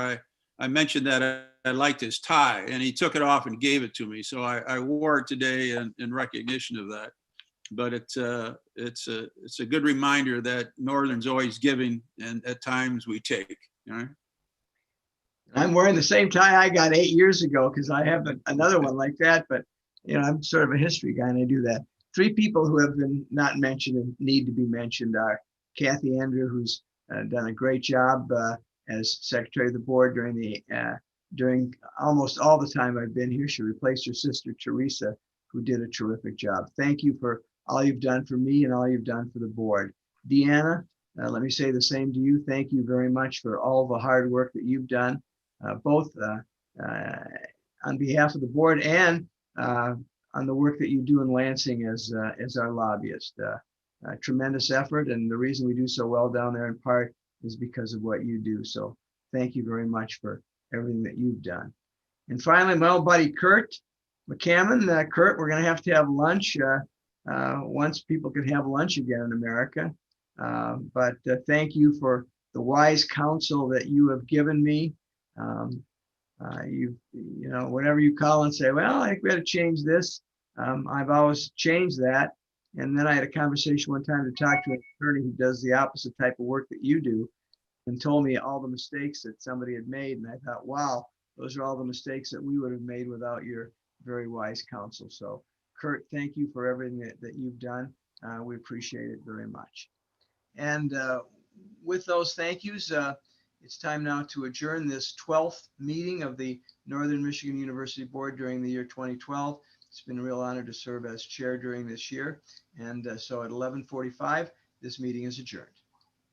Speaker 14: I mentioned that I liked his tie, and he took it off and gave it to me. So I wore it today in recognition of that. But it's a good reminder that Northern's always giving, and at times we take. You know?
Speaker 1: I'm wearing the same tie I got 8 years ago because I have another one like that. But you know, I'm sort of a history guy, and I do that. 3 people who have been not mentioned and need to be mentioned are Kathy Andrew, who's done a great job as secretary of the board during the during almost all the time I've been here. She replaced her sister, Teresa, who did a terrific job. Thank you for all you've done for me and all you've done for the board. Deanna, let me say the same to you. Thank you very much for all the hard work that you've done, both on behalf of the board and on the work that you do in Lansing as our lobbyist. Tremendous effort, and the reason we do so well down there in part is because of what you do. So thank you very much for everything that you've done. And finally, my old buddy Kurt McCammon. Kurt, we're going to have lunch once people can have lunch again in America. But thank you for the wise counsel that you have given me. You know, whatever you call and say, well, I think we got to change this. I've always changed that. And then I had a conversation one time to talk to an attorney who does the opposite type of work that you do, and told me all the mistakes that somebody had made. And I thought, wow, those are all the mistakes that we would have made without your very wise counsel. So Kurt, thank you for everything that you've done. We appreciate it very much. And with those thank yous, it's time now to adjourn this 12th meeting of the Northern Michigan University Board during the year 2012. It's been a real honor to serve as chair during this year. And so at 11:45, this meeting is adjourned.